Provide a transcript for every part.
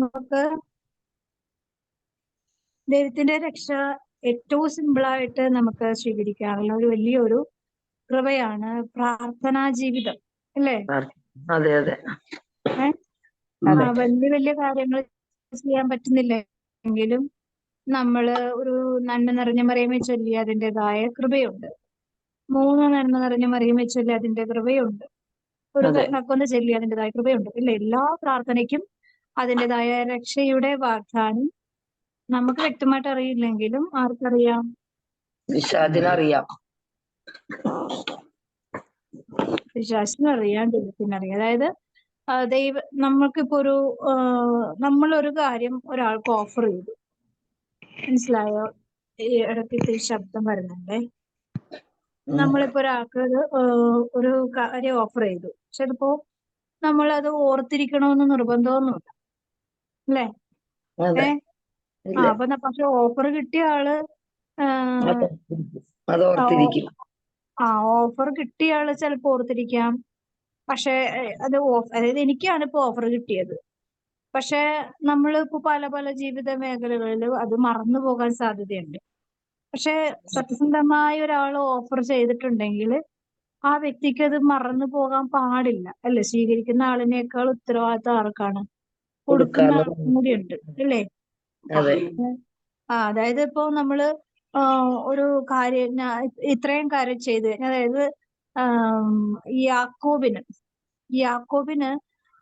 നമുക്ക് ദൈവത്തിന്റെ രക്ഷ ഏറ്റവും സിമ്പിളായിട്ട് നമുക്ക് സ്വീകരിക്കാനുള്ള ഒരു വലിയൊരു കൃപയാണ് പ്രാർത്ഥനാ ജീവിതം, അല്ലേ? അതെ അതെ വലിയ വലിയ കാര്യങ്ങൾ ചെയ്യാൻ പറ്റുന്നില്ലെങ്കിലും നമ്മള് ഒരു നന്മ നിറഞ്ഞ മറിയമേ ചൊല്ലി അതിൻ്റെതായ കൃപയുണ്ട്. 3 നന്മ നിറഞ്ഞ മറിയമേ ചൊല്ലി അതിന്റെ കൃപയുണ്ട്. ഒരു കരുണക്കൊന്ന് ചൊല്ലി അതിൻ്റെതായ കൃപയുണ്ട്, ഇല്ല? എല്ലാ പ്രാർത്ഥനയ്ക്കും അതിൻ്റെതായ രക്ഷയുടെ വാഗ്ദാനം നമുക്ക് വ്യക്തമായിട്ട് അറിയില്ലെങ്കിലും ആർക്കറിയാം? വിശാദിനറിയാം. വിശ്വാസത്തിനറിയാം, ദൈവത്തിനറിയാം. അതായത് നമ്മൾക്കിപ്പോ നമ്മളൊരു കാര്യം ഒരാൾക്ക് ഓഫർ ചെയ്തു, മനസ്സിലായോ? ഈ ഇടയ്ക്ക് ശബ്ദം വരുന്നുണ്ടേ. നമ്മളിപ്പോ ഒരാൾക്ക് ഒരു കാര്യം ഓഫർ ചെയ്തു, ചിലപ്പോ നമ്മളത് ഓർത്തിരിക്കണമെന്ന് നിർബന്ധമൊന്നുമില്ല, അല്ലേ? അപ്പൊ പക്ഷെ ഓഫർ കിട്ടിയ ആള് ഓഫർ കിട്ടിയ ആള് ചിലപ്പോ ഓർത്തിരിക്കാം. പക്ഷെ അതായത് എനിക്കാണ് ഇപ്പൊ ഓഫർ കിട്ടിയത്, പക്ഷെ നമ്മളിപ്പോ പല പല ജീവിത മേഖലകളിൽ അത് മറന്നു പോകാൻ സാധ്യതയുണ്ട്. പക്ഷെ സത്യസന്ധമായ ഒരാൾ ഓഫർ ചെയ്തിട്ടുണ്ടെങ്കിൽ ആ വ്യക്തിക്ക് അത് മറന്നു പോകാൻ പാടില്ല, അല്ലെ? സ്വീകരിക്കുന്ന ആളിനേക്കാൾ ഉത്തരവാദിത്തം ആർക്കാണ്? കൊടുക്കുന്ന ആൾക്കും കൂടി ഉണ്ട്, അല്ലേ? അതായത് ഇപ്പൊ നമ്മള് ഒരു കാര്യം ഇത്രയും കാര്യം ചെയ്ത്, അതായത് യാക്കോബിന്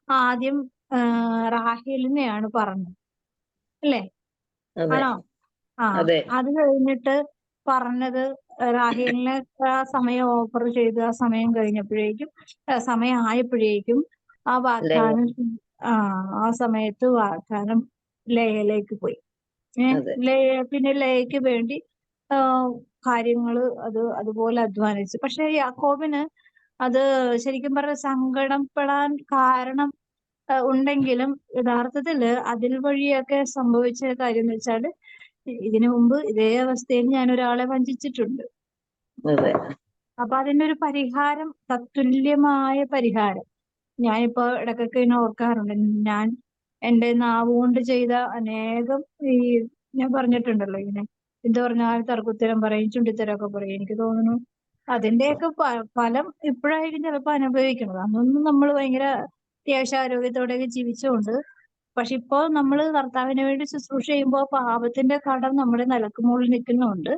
ആദ്യം റാഹേലിനെയാണ് പറഞ്ഞത്, അല്ലേ? ആണോ? അത് കഴിഞ്ഞിട്ട് പറഞ്ഞത് റാഹേലിനെ സമയം ഓഫർ ചെയ്ത് ആ സമയം കഴിഞ്ഞപ്പോഴേക്കും സമയം ആയപ്പോഴേക്കും ആ വാഗ്ദാനം ആ സമയത്ത് വാഗ്ദാനം ലേയയിലേക്ക് പോയി. പിന്നെ ലേയയ്ക്ക് വേണ്ടി കാര്യങ്ങള് അതുപോലെ അധ്വാനിച്ചു. പക്ഷെ യാക്കോബിന് അത് ശരിക്കും പറഞ്ഞ സങ്കടപ്പെടാൻ കാരണം ഉണ്ടെങ്കിലും യഥാർത്ഥത്തില് അതിൽ വഴിയൊക്കെ സംഭവിച്ച കാര്യം എന്ന് വെച്ചാല് ഇതിനു മുമ്പ് ഇതേ അവസ്ഥയിൽ ഞാൻ ഒരാളെ വഞ്ചിച്ചിട്ടുണ്ട്. അപ്പൊ അതിന്റെ ഒരു പരിഹാരം, തത്തുല്യമായ പരിഹാരം ഞാനിപ്പോ ഇടയ്ക്കൊക്കെ ഇങ്ങനെ ഓർക്കാറുണ്ട്. ഞാൻ എന്റെ നാവുകൊണ്ട് ചെയ്ത അനേകം ഞാൻ പറഞ്ഞിട്ടുണ്ടല്ലോ, ഇങ്ങനെ എന്ത് പറഞ്ഞാൽ തർക്കുത്തരം പറയും, ചുണ്ടിത്തരമൊക്കെ പറയും. എനിക്ക് തോന്നുന്നു അതിന്റെയൊക്കെ ഫലം ഇപ്പോഴായിരിക്കും ചിലപ്പോ അനുഭവിക്കുന്നത്. അന്നൊന്നും നമ്മൾ ഭയങ്കര അത്യാവശ്യാരോഗ്യത്തോടെയൊക്കെ ജീവിച്ചുകൊണ്ട്, പക്ഷെ ഇപ്പോ നമ്മൾ കർത്താവിന് വേണ്ടി ശുശ്രൂഷ ചെയ്യുമ്പോൾ പാപത്തിന്റെ കടം നമ്മുടെ നിലക്ക് മുകളിൽ നിൽക്കുന്നുണ്ട്.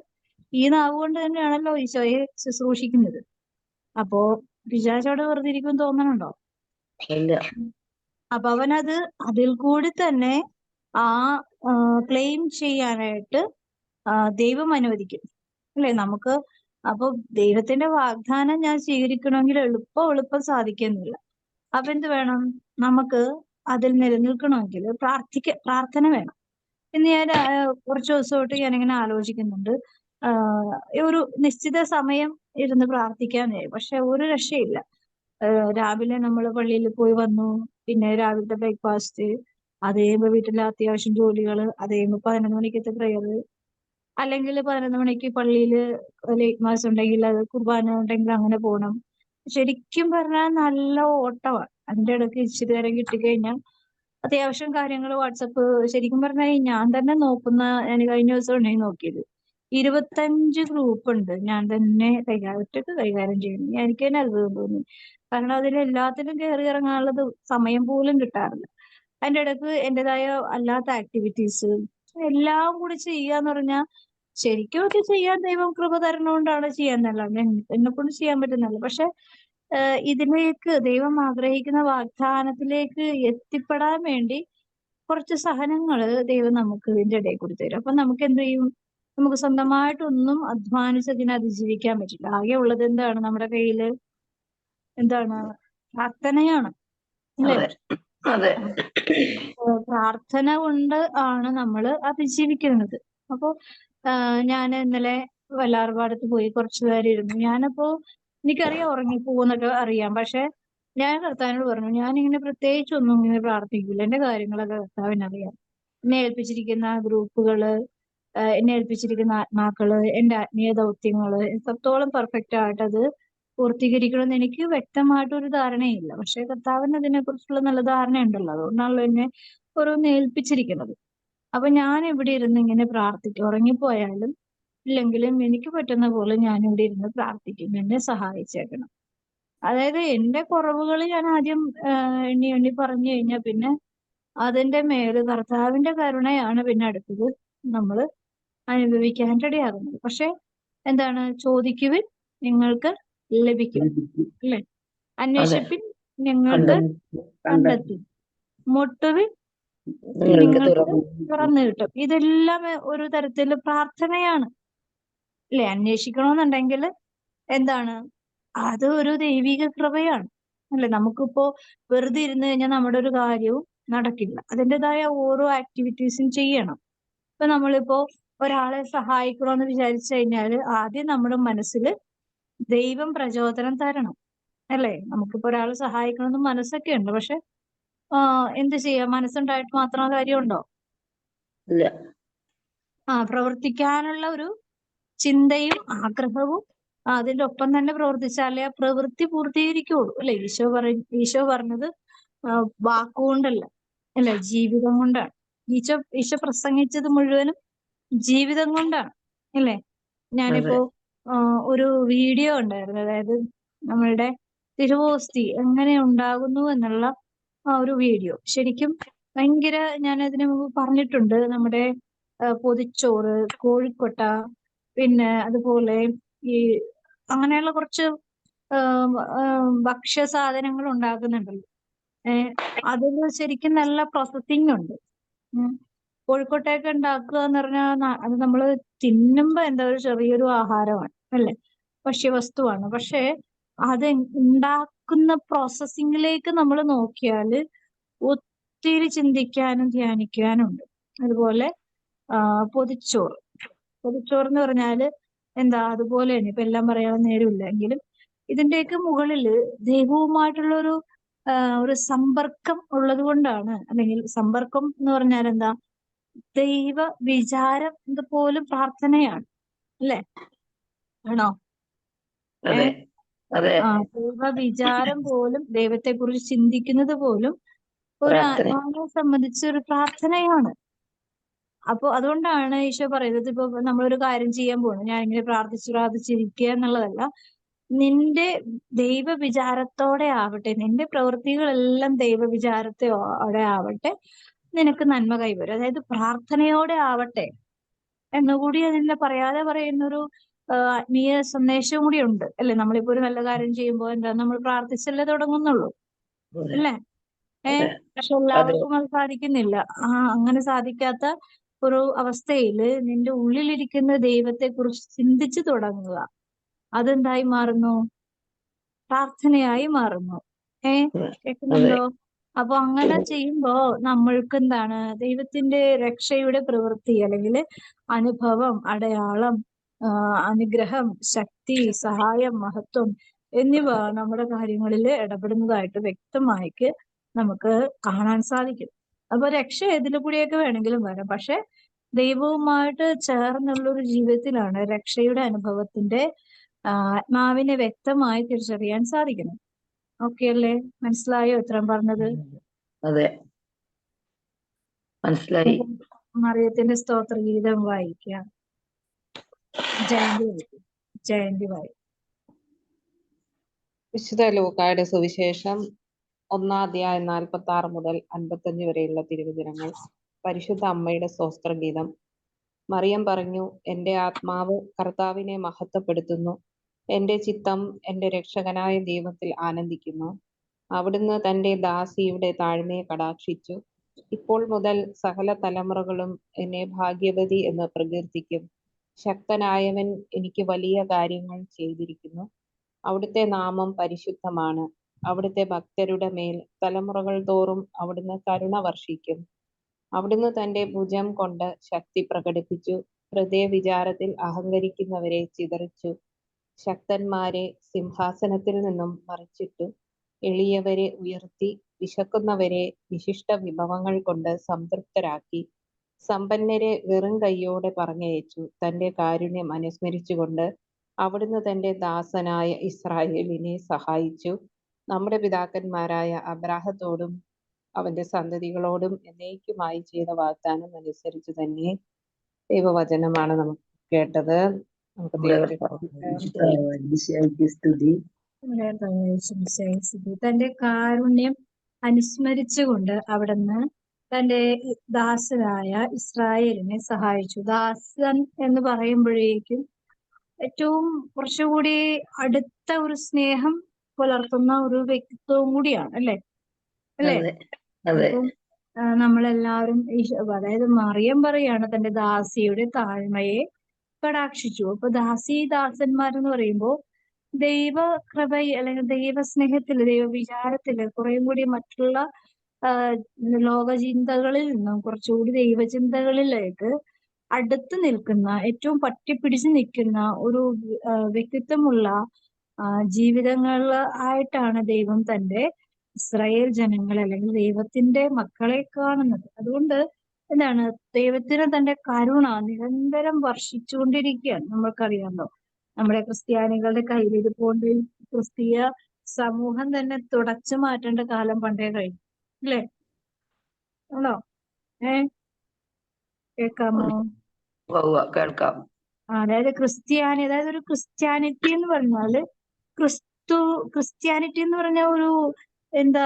ഈ നാവ് കൊണ്ട് തന്നെയാണല്ലോ ഈശോയെ ശുശ്രൂഷിക്കുന്നത്. അപ്പോ പിശാചോടെ വെറുതെ ഇരിക്കും തോന്നണുണ്ടോ? അപ്പൊ അവനത് അതിൽ കൂടി തന്നെ ക്ലെയിം ചെയ്യാനായിട്ട് ദൈവം അനുവദിക്കും, അല്ലെ? നമുക്ക് അപ്പൊ ദൈവത്തിന്റെ വാഗ്ദാനം ഞാൻ സ്വീകരിക്കണമെങ്കിൽ എളുപ്പം സാധിക്കുന്നില്ല. അപ്പൊ എന്ത് വേണം? നമുക്ക് അതിൽ നിലനിൽക്കണമെങ്കിൽ പ്രാർത്ഥന വേണം. ഇന്ന് ഞാൻ കുറച്ച് ദിവസമായിട്ട് ഞാനിങ്ങനെ ആലോചിക്കുന്നുണ്ട്, ഒരു നിശ്ചിത സമയം ഇരുന്ന് പ്രാർത്ഥിക്കാൻ. പക്ഷെ ഒരു രക്ഷയില്ല. രാവിലെ നമ്മൾ പള്ളിയിൽ പോയി വന്നു, പിന്നെ രാവിലത്തെ ബ്രേക്ക്ഫാസ്റ്റ്, അത് കഴിയുമ്പോൾ വീട്ടിലെ അത്യാവശ്യം ജോലികൾ, അത് കഴിയുമ്പോൾ 11 മണിക്കത്തെ പ്രയർ, അല്ലെങ്കിൽ 11 മണിക്ക് പള്ളിയിൽ ലേറ്റ് മാസ് ഉണ്ടെങ്കിൽ അത് കുർബാന ഉണ്ടെങ്കിൽ അങ്ങനെ പോകണം. ശരിക്കും പറഞ്ഞാൽ നല്ല ഓട്ടമാണ്. അതിന്റെ ഇടയ്ക്ക് ഇച്ചിരി നേരം കിട്ടിക്കഴിഞ്ഞാൽ അത്യാവശ്യം കാര്യങ്ങൾ വാട്സപ്പ്, ശരിക്കും പറഞ്ഞാൽ ഞാൻ തന്നെ ഞാൻ കഴിഞ്ഞ ദിവസം ഉണ്ടെങ്കിൽ നോക്കിയത് 25 ഗ്രൂപ്പ് ഉണ്ട് ഞാൻ തന്നെ ഒറ്റയ്ക്ക് കൈകാര്യം ചെയ്യുന്നു. എനിക്ക് തന്നെ അത്ഭുതം തോന്നി. കാരണം അതിലെല്ലാത്തിലും കയറി ഇറങ്ങാനുള്ളത് സമയം പോലും കിട്ടാറില്ല. അതിന്റെ ഇടയ്ക്ക് എന്റേതായ അല്ലാത്ത ആക്ടിവിറ്റീസ് എല്ലാം കൂടി ചെയ്യാന്ന് പറഞ്ഞാൽ ശരിക്കും ഒക്കെ ചെയ്യാൻ ദൈവം കൃപ തരണോണ്ടാണ് ചെയ്യാന്നല്ല, എന്നെ കൊണ്ട് ചെയ്യാൻ പറ്റുന്നല്ല. പക്ഷെ ഇതിലേക്ക് ദൈവം ആഗ്രഹിക്കുന്ന വാഗ്ദാനത്തിലേക്ക് എത്തിപ്പെടാൻ വേണ്ടി കുറച്ച് സഹനങ്ങള് ദൈവം നമുക്ക് ഇതിന്റെ ഇടയിൽ കൂടി തരും. അപ്പൊ നമുക്ക് എന്ത് ചെയ്യും? നമുക്ക് സ്വന്തമായിട്ടൊന്നും അധ്വാനിച്ച് അതിനെ അതിജീവിക്കാൻ പറ്റില്ല. ആകെ ഉള്ളത് എന്താണ് നമ്മുടെ കയ്യില്? എന്താണ്? പ്രാർത്ഥനയാണ്, അല്ലേ? പ്രാർത്ഥന കൊണ്ട് ആണ് നമ്മൾ അതിജീവിക്കുന്നത്. അപ്പോ ഞാൻ ഇന്നലെ വല്ലാർപാടത്ത് പോയി കുറച്ചു നേരം ഇരുന്നു. ഞാനപ്പോ എനിക്കറിയാം ഉറങ്ങിപ്പോകുന്നൊക്കെ അറിയാം. പക്ഷെ ഞാൻ കർത്താവിനോട് പറഞ്ഞു, ഞാനിങ്ങനെ പ്രത്യേകിച്ച് ഒന്നും ഇങ്ങനെ പ്രാർത്ഥിക്കില്ല. എന്റെ കാര്യങ്ങളൊക്കെ കർത്താവിനറിയാം. എന്നെ ഏൽപ്പിച്ചിരിക്കുന്ന ഗ്രൂപ്പുകള്, എന്നെ ഏൽപ്പിച്ചിരിക്കുന്ന ആത്മാക്കള്, എന്റെ ആത്മീയ ദൗത്യങ്ങള് എത്രത്തോളം പെർഫെക്റ്റ് ആയിട്ട് അത് പൂർത്തീകരിക്കണമെന്ന് എനിക്ക് വ്യക്തമായിട്ടൊരു ധാരണയില്ല. പക്ഷെ കർത്താവിന് അതിനെ കുറിച്ചുള്ള നല്ല ധാരണയുണ്ടല്ലോ. അതുകൊണ്ടാണല്ലോ എന്നെ ഓരോന്ന് ഏൽപ്പിച്ചിരിക്കുന്നത്. അപ്പൊ ഞാൻ ഇവിടെ ഇരുന്ന് ഇങ്ങനെ പ്രാർത്ഥിക്കും. ഉറങ്ങിപ്പോയാലും ഇല്ലെങ്കിലും എനിക്ക് പറ്റുന്ന പോലെ ഞാൻ ഇവിടെ ഇരുന്ന് പ്രാർത്ഥിക്കും. എന്നെ സഹായിച്ചേക്കണം. അതായത് എന്റെ കുറവുകൾ ഞാൻ ആദ്യം എണ്ണി എണ്ണി പറഞ്ഞു കഴിഞ്ഞാൽ പിന്നെ അതിന്റെ മേല് കർത്താവിന്റെ കരുണയാണ് പിന്നെ അടുത്തത് നമ്മൾ അനുഭവിക്കാനിടയാകുന്നത്. പക്ഷെ എന്താണ്? ചോദിക്കുവിൻ നിങ്ങൾക്ക് ലഭിക്കും, അല്ലെ? അതെ. അന്വേഷിപ്പിൻ നിങ്ങൾക്ക് കണ്ടെത്തി കണ്ടെത്തും, മുട്ടുവിൻ നിങ്ങൾക്ക് നിങ്ങൾക്ക് തുറന്നു തുറന്നു കിട്ടും. ഇതെല്ലാം ഒരു തരത്തില് പ്രാർത്ഥനയാണ്, അല്ലെ? അന്വേഷിക്കണമെന്നുണ്ടെങ്കിൽ എന്താണ്? അത് ഒരു ദൈവിക കൃപയാണ്, അല്ലെ? നമുക്കിപ്പോ വെറുതെ ഇരുന്ന് കഴിഞ്ഞാൽ നമ്മുടെ ഒരു കാര്യവും നടക്കില്ല. അതിൻ്റെതായ ഓരോ ആക്ടിവിറ്റീസും ചെയ്യണം. ഇപ്പൊ നമ്മളിപ്പോ ഒരാളെ സഹായിക്കണമെന്ന് വിചാരിച്ചു കഴിഞ്ഞാൽ ആദ്യം നമ്മുടെ മനസ്സിൽ ദൈവം പ്രചോദനം തരണം, അല്ലേ? നമുക്കിപ്പോ ഒരാളെ സഹായിക്കണമെന്ന് മനസ്സൊക്കെ ഉണ്ട്. പക്ഷെ എന്ത് ചെയ്യാം? മനസ്സുണ്ടായിട്ട് മാത്രം ആ കാര്യമുണ്ടോ? ഇല്ല. പ്രവർത്തിക്കാനുള്ള ഒരു ചിന്തയും ആഗ്രഹവും അതിന്റെ ഒപ്പം തന്നെ പ്രവർത്തിച്ചാലേ ആ പ്രവൃത്തി പൂർത്തീകരിക്കുള്ളൂ, അല്ലെ? ഈശോ പറഞ്ഞത് വാക്കുകൊണ്ടല്ല, അല്ലെ? ജീവിതം കൊണ്ടാണ്. ഈശോ പ്രസംഗിച്ചത് മുഴുവനും ജീവിതം കൊണ്ടാണ്, അല്ലെ? അതെ. ഞാനിപ്പോ ഒരു വീഡിയോ ഉണ്ടായിരുന്നു. അതായത് നമ്മളുടെ തിരുവോസ്തി എങ്ങനെ ഉണ്ടാകുന്നു എന്നുള്ള ആ ഒരു വീഡിയോ ശരിക്കും ഭയങ്കര, ഞാൻ അതിനു മുമ്പ് പറഞ്ഞിട്ടുണ്ട്. നമ്മുടെ പൊതിച്ചോറ്, കോഴിക്കൊട്ട, പിന്നെ അതുപോലെ ഈ അങ്ങനെയുള്ള കുറച്ച് ഭക്ഷ്യ സാധനങ്ങൾ ഉണ്ടാക്കുന്നുണ്ടല്ലോ. അതിൽ ശരിക്കും നല്ല പ്രോസസ്സിംഗ് ഉണ്ട്. കോഴിക്കോട്ടയൊക്കെ ഉണ്ടാക്കുക എന്ന് പറഞ്ഞാൽ അത് നമ്മൾ തിന്നുമ്പോ എന്താ ഒരു ചെറിയൊരു ആഹാരമാണ്, അല്ലെ? ഭക്ഷ്യവസ്തുവാണ്. പക്ഷെ അത് ഉണ്ടാക്കുന്ന പ്രോസസ്സിങ്ങിലേക്ക് നമ്മൾ നോക്കിയാൽ ഒത്തിരി ചിന്തിക്കാനും ധ്യാനിക്കാനും ഉണ്ട്. അതുപോലെ പൊതിച്ചോറ് എന്ന് പറഞ്ഞാല് എന്താ? അതുപോലെ തന്നെ ഇപ്പൊ എല്ലാം പറയാൻ നേരമില്ല എങ്കിലും ഇതിന്റെയൊക്കെ മുകളില് ദൈവവുമായിട്ടുള്ള ഒരു സമ്പർക്കം ഉള്ളത് കൊണ്ടാണ്. അല്ലെങ്കിൽ സമ്പർക്കം എന്ന് പറഞ്ഞാൽ എന്താ? ദൈവ വിചാരം ഇത് പോലും പ്രാർത്ഥനയാണ്, അല്ലെ? ആണോ? അതെ. അതെ. ദൈവ വിചാരം പോലും, ദൈവത്തെ കുറിച്ച് ചിന്തിക്കുന്നത് പോലും ഒരു പ്രാർത്ഥന. ആത്മാവിനെ സംബന്ധിച്ച് ഒരു പ്രാർത്ഥനയാണ്. അപ്പൊ അതുകൊണ്ടാണ് ഈശോ പറയുന്നത്, ഇപ്പൊ നമ്മളൊരു കാര്യം ചെയ്യാൻ പോകണം, ഞാൻ ഇങ്ങനെ പ്രാർത്ഥിച്ചിരിക്കുക എന്നുള്ളതല്ല. നിന്റെ ദൈവ വിചാരത്തോടെ ആവട്ടെ, നിന്റെ പ്രവൃത്തികളെല്ലാം ദൈവ വിചാരത്തോടെ ആവട്ടെ, നിനക്ക് നന്മ കൈവരും. അതായത് പ്രാർത്ഥനയോടെ ആവട്ടെ എന്നുകൂടി അതിനെ പറയാതെ പറയുന്നൊരു ആത്മീയ സന്ദേശവും കൂടി ഉണ്ട്, അല്ലെ? നമ്മളിപ്പോ ഒരു നല്ല കാര്യം ചെയ്യുമ്പോൾ എന്താ? നമ്മൾ പ്രാർത്ഥിച്ചല്ലേ തുടങ്ങുന്നുള്ളൂ, അതെ. അല്ലേ? അതെ. പക്ഷെ അതെ. എല്ലാവർക്കും അത് സാധിക്കുന്നില്ല. അങ്ങനെ സാധിക്കാത്ത ഒരു അവസ്ഥയില് നിന്റെ ഉള്ളിലിരിക്കുന്ന ദൈവത്തെ കുറിച്ച് ചിന്തിച്ചു തുടങ്ങുക. അതെന്തായി മാറുന്നു? പ്രാർത്ഥനയായി മാറുന്നു. അതെ. കേൾക്കുന്നുണ്ടോ? അപ്പൊ അങ്ങനെ ചെയ്യുമ്പോ നമ്മൾക്ക് എന്താണ്? ദൈവത്തിന്റെ രക്ഷയുടെ പ്രവൃത്തി അല്ലെങ്കിൽ അനുഭവം, അടയാളം, അനുഗ്രഹം, ശക്തി, സഹായം, മഹത്വം എന്നിവ നമ്മുടെ കാര്യങ്ങളിൽ ഇടപെടുന്നതായിട്ട് വ്യക്തമായിട്ട് നമുക്ക് കാണാൻ സാധിക്കും. അപ്പൊ രക്ഷ ഏതിലു കൂടിയൊക്കെ വേണമെങ്കിലും വരാം. പക്ഷെ ദൈവവുമായിട്ട് ചേർന്നുള്ള ഒരു ജീവിതത്തിലാണ് രക്ഷയുടെ അനുഭവത്തിന്റെ ആത്മാവിനെ വ്യക്തമായി തിരിച്ചറിയാൻ സാധിക്കുന്നത്. ഓക്കെ അല്ലേ? മനസ്സിലായോ ഇത്രയും പറഞ്ഞത്? അതെ, മനസ്സിലായി. മറിയത്തിന്റെ സ്തോത്രഗീതം വായിക്കാം. ജയന്തി വായിക്കും. വിശുദ്ധ ലൂക്കായുടെ സുവിശേഷം 1-ാം 46 മുതൽ 55 വരെയുള്ള തിരുവചനങ്ങൾ. പരിശുദ്ധ അമ്മയുടെ സ്തോത്രഗീതം. മറിയം പറഞ്ഞു, എന്റെ ആത്മാവ് കർത്താവിനെ മഹത്വപ്പെടുത്തുന്നു. എന്റെ ചിത്തം എന്റെ രക്ഷകനായ ദൈവത്തിൽ ആനന്ദിക്കുന്നു. അവിടുന്ന് തന്റെ ദാസിയുടെ താഴ്മയെ കടാക്ഷിച്ചു. ഇപ്പോൾ മുതൽ സകല തലമുറകളും എന്നെ ഭാഗ്യവതി എന്ന് പ്രകീർത്തിക്കും. ശക്തനായവൻ എനിക്ക് വലിയ കാര്യങ്ങൾ ചെയ്തിരിക്കുന്നു. അവിടുത്തെ നാമം പരിശുദ്ധമാണ്. അവിടുത്തെ ഭക്തരുടെ മേൽ തലമുറകൾ തോറും അവിടുന്ന് കരുണ വർഷിക്കും. അവിടുന്ന് തന്റെ ഭുജം കൊണ്ട് ശക്തി പ്രകടിപ്പിച്ചു. ഹൃദയ വിചാരത്തിൽ അഹങ്കരിക്കുന്നവരെ ചിതറിച്ചു. ശക്തന്മാരെ സിംഹാസനത്തിൽ നിന്നും മറിച്ചിട്ടു. എളിയവരെ ഉയർത്തി. വിശക്കുന്നവരെ വിശിഷ്ട വിഭവങ്ങൾ കൊണ്ട് സംതൃപ്തരാക്കി. സമ്പന്നരെ വെറും കൈയോടെ പറഞ്ഞയച്ചു. തന്റെ കാരുണ്യം അനുസ്മരിച്ചുകൊണ്ട് അവിടുന്ന് തന്റെ ദാസനായ ഇസ്രായേലിനെ സഹായിച്ചു. നമ്മുടെ പിതാക്കന്മാരായ അബ്രാഹത്തോടും അവന്റെ സന്തതികളോടും എന്നേക്കുമായി ചെയ്ത വാഗ്ദാനം അനുസരിച്ച് തന്നെ ദൈവവചനമാണ് നമുക്ക് കേട്ടത്. നമുക്ക് നമ്മുടെ ദൈവത്തെ ഈശോയ്ക്ക് സ്തുതി. തന്റെ കാരുണ്യം അനുസ്മരിച്ചുകൊണ്ട് അവിടുന്ന് തന്റെ ദാസനായ ഇസ്രായേലിനെ സഹായിച്ചു. ദാസൻ എന്ന് പറയുമ്പോഴേക്കും ഏറ്റവും കുറച്ചുകൂടി അടുത്ത ഒരു സ്നേഹം പുലർത്തുന്ന ഒരു വ്യക്തിത്വവും കൂടിയാണ്, അല്ലേ? അതെ അതെ അപ്പം നമ്മളെല്ലാവരും അതായത് മറിയം പറയാണ് തന്റെ ദാസിയുടെ താഴ്മയെ കടാക്ഷിച്ചു. അപ്പൊ ദാസന്മാരെന്ന് പറയുമ്പോൾ ദൈവ കൃപ അല്ലെങ്കിൽ ദൈവസ്നേഹത്തില് ദൈവവിചാരത്തില് കുറേയും കൂടി മറ്റുള്ള ലോകചിന്തകളിൽ നിന്നും കുറച്ചുകൂടി ദൈവചിന്തകളിലേക്ക് അടുത്ത് നിൽക്കുന്ന, ഏറ്റവും പറ്റിപ്പിടിച്ച് നിൽക്കുന്ന ഒരു വ്യക്തിത്വമുള്ള ജീവിതങ്ങൾ ആയിട്ടാണ് ദൈവം തന്റെ ഇസ്രായേൽ ജനങ്ങളെ അല്ലെങ്കിൽ ദൈവത്തിന്റെ മക്കളെ കാണുന്നത്. അതുകൊണ്ട് എന്താണ്, ദൈവത്തിന് തന്റെ കരുണ നിരന്തരം വർഷിച്ചുകൊണ്ടിരിക്കുകയാണ്. നമ്മൾക്കറിയാമല്ലോ, നമ്മുടെ ക്രിസ്ത്യാനികളുടെ കയ്യിൽ ഇതുപോലെ ക്രിസ്തീയ സമൂഹം തന്നെ തുടച്ചു മാറ്റേണ്ട കാലം പണ്ടേ കഴിഞ്ഞു, അല്ലേ? ആണോ? കേൾക്കാമോ? കേൾക്കാം. അതായത് ഒരു ക്രിസ്ത്യാനിറ്റി എന്ന് പറഞ്ഞാല് ക്രിസ്ത്യാനിറ്റി എന്ന് പറഞ്ഞ ഒരു എന്താ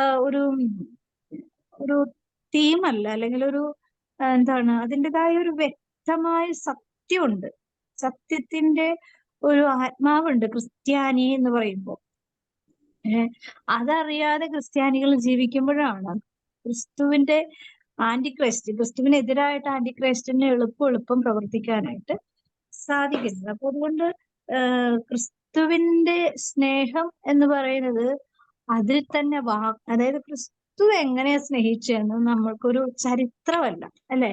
ഒരു തീമല്ല, അല്ലെങ്കിൽ ഒരു എന്താണ്, അതിൻ്റെതായ ഒരു വ്യക്തമായ സത്യമുണ്ട്, സത്യത്തിന്റെ ഒരു ആത്മാവുണ്ട് ക്രിസ്ത്യാനി എന്ന് പറയുമ്പോൾ. അതറിയാതെ ക്രിസ്ത്യാനികൾ ജീവിക്കുമ്പോഴാണ് ക്രിസ്തുവിന്റെ ക്രിസ്തുവിനെതിരായിട്ട് ആന്റിക്രൈസ്റ്റിനെ എളുപ്പം പ്രവർത്തിക്കാനായിട്ട് സാധിക്കുന്നത്. അപ്പൊ അതുകൊണ്ട് ക്രിസ്തുവിന്റെ സ്നേഹം എന്ന് പറയുന്നത് അതിൽ തന്നെ അതായത് ക്രിസ്തു എങ്ങനെയാ സ്നേഹിച്ചതെന്ന് നമ്മൾക്കൊരു ചരിത്രമല്ല, അല്ലെ?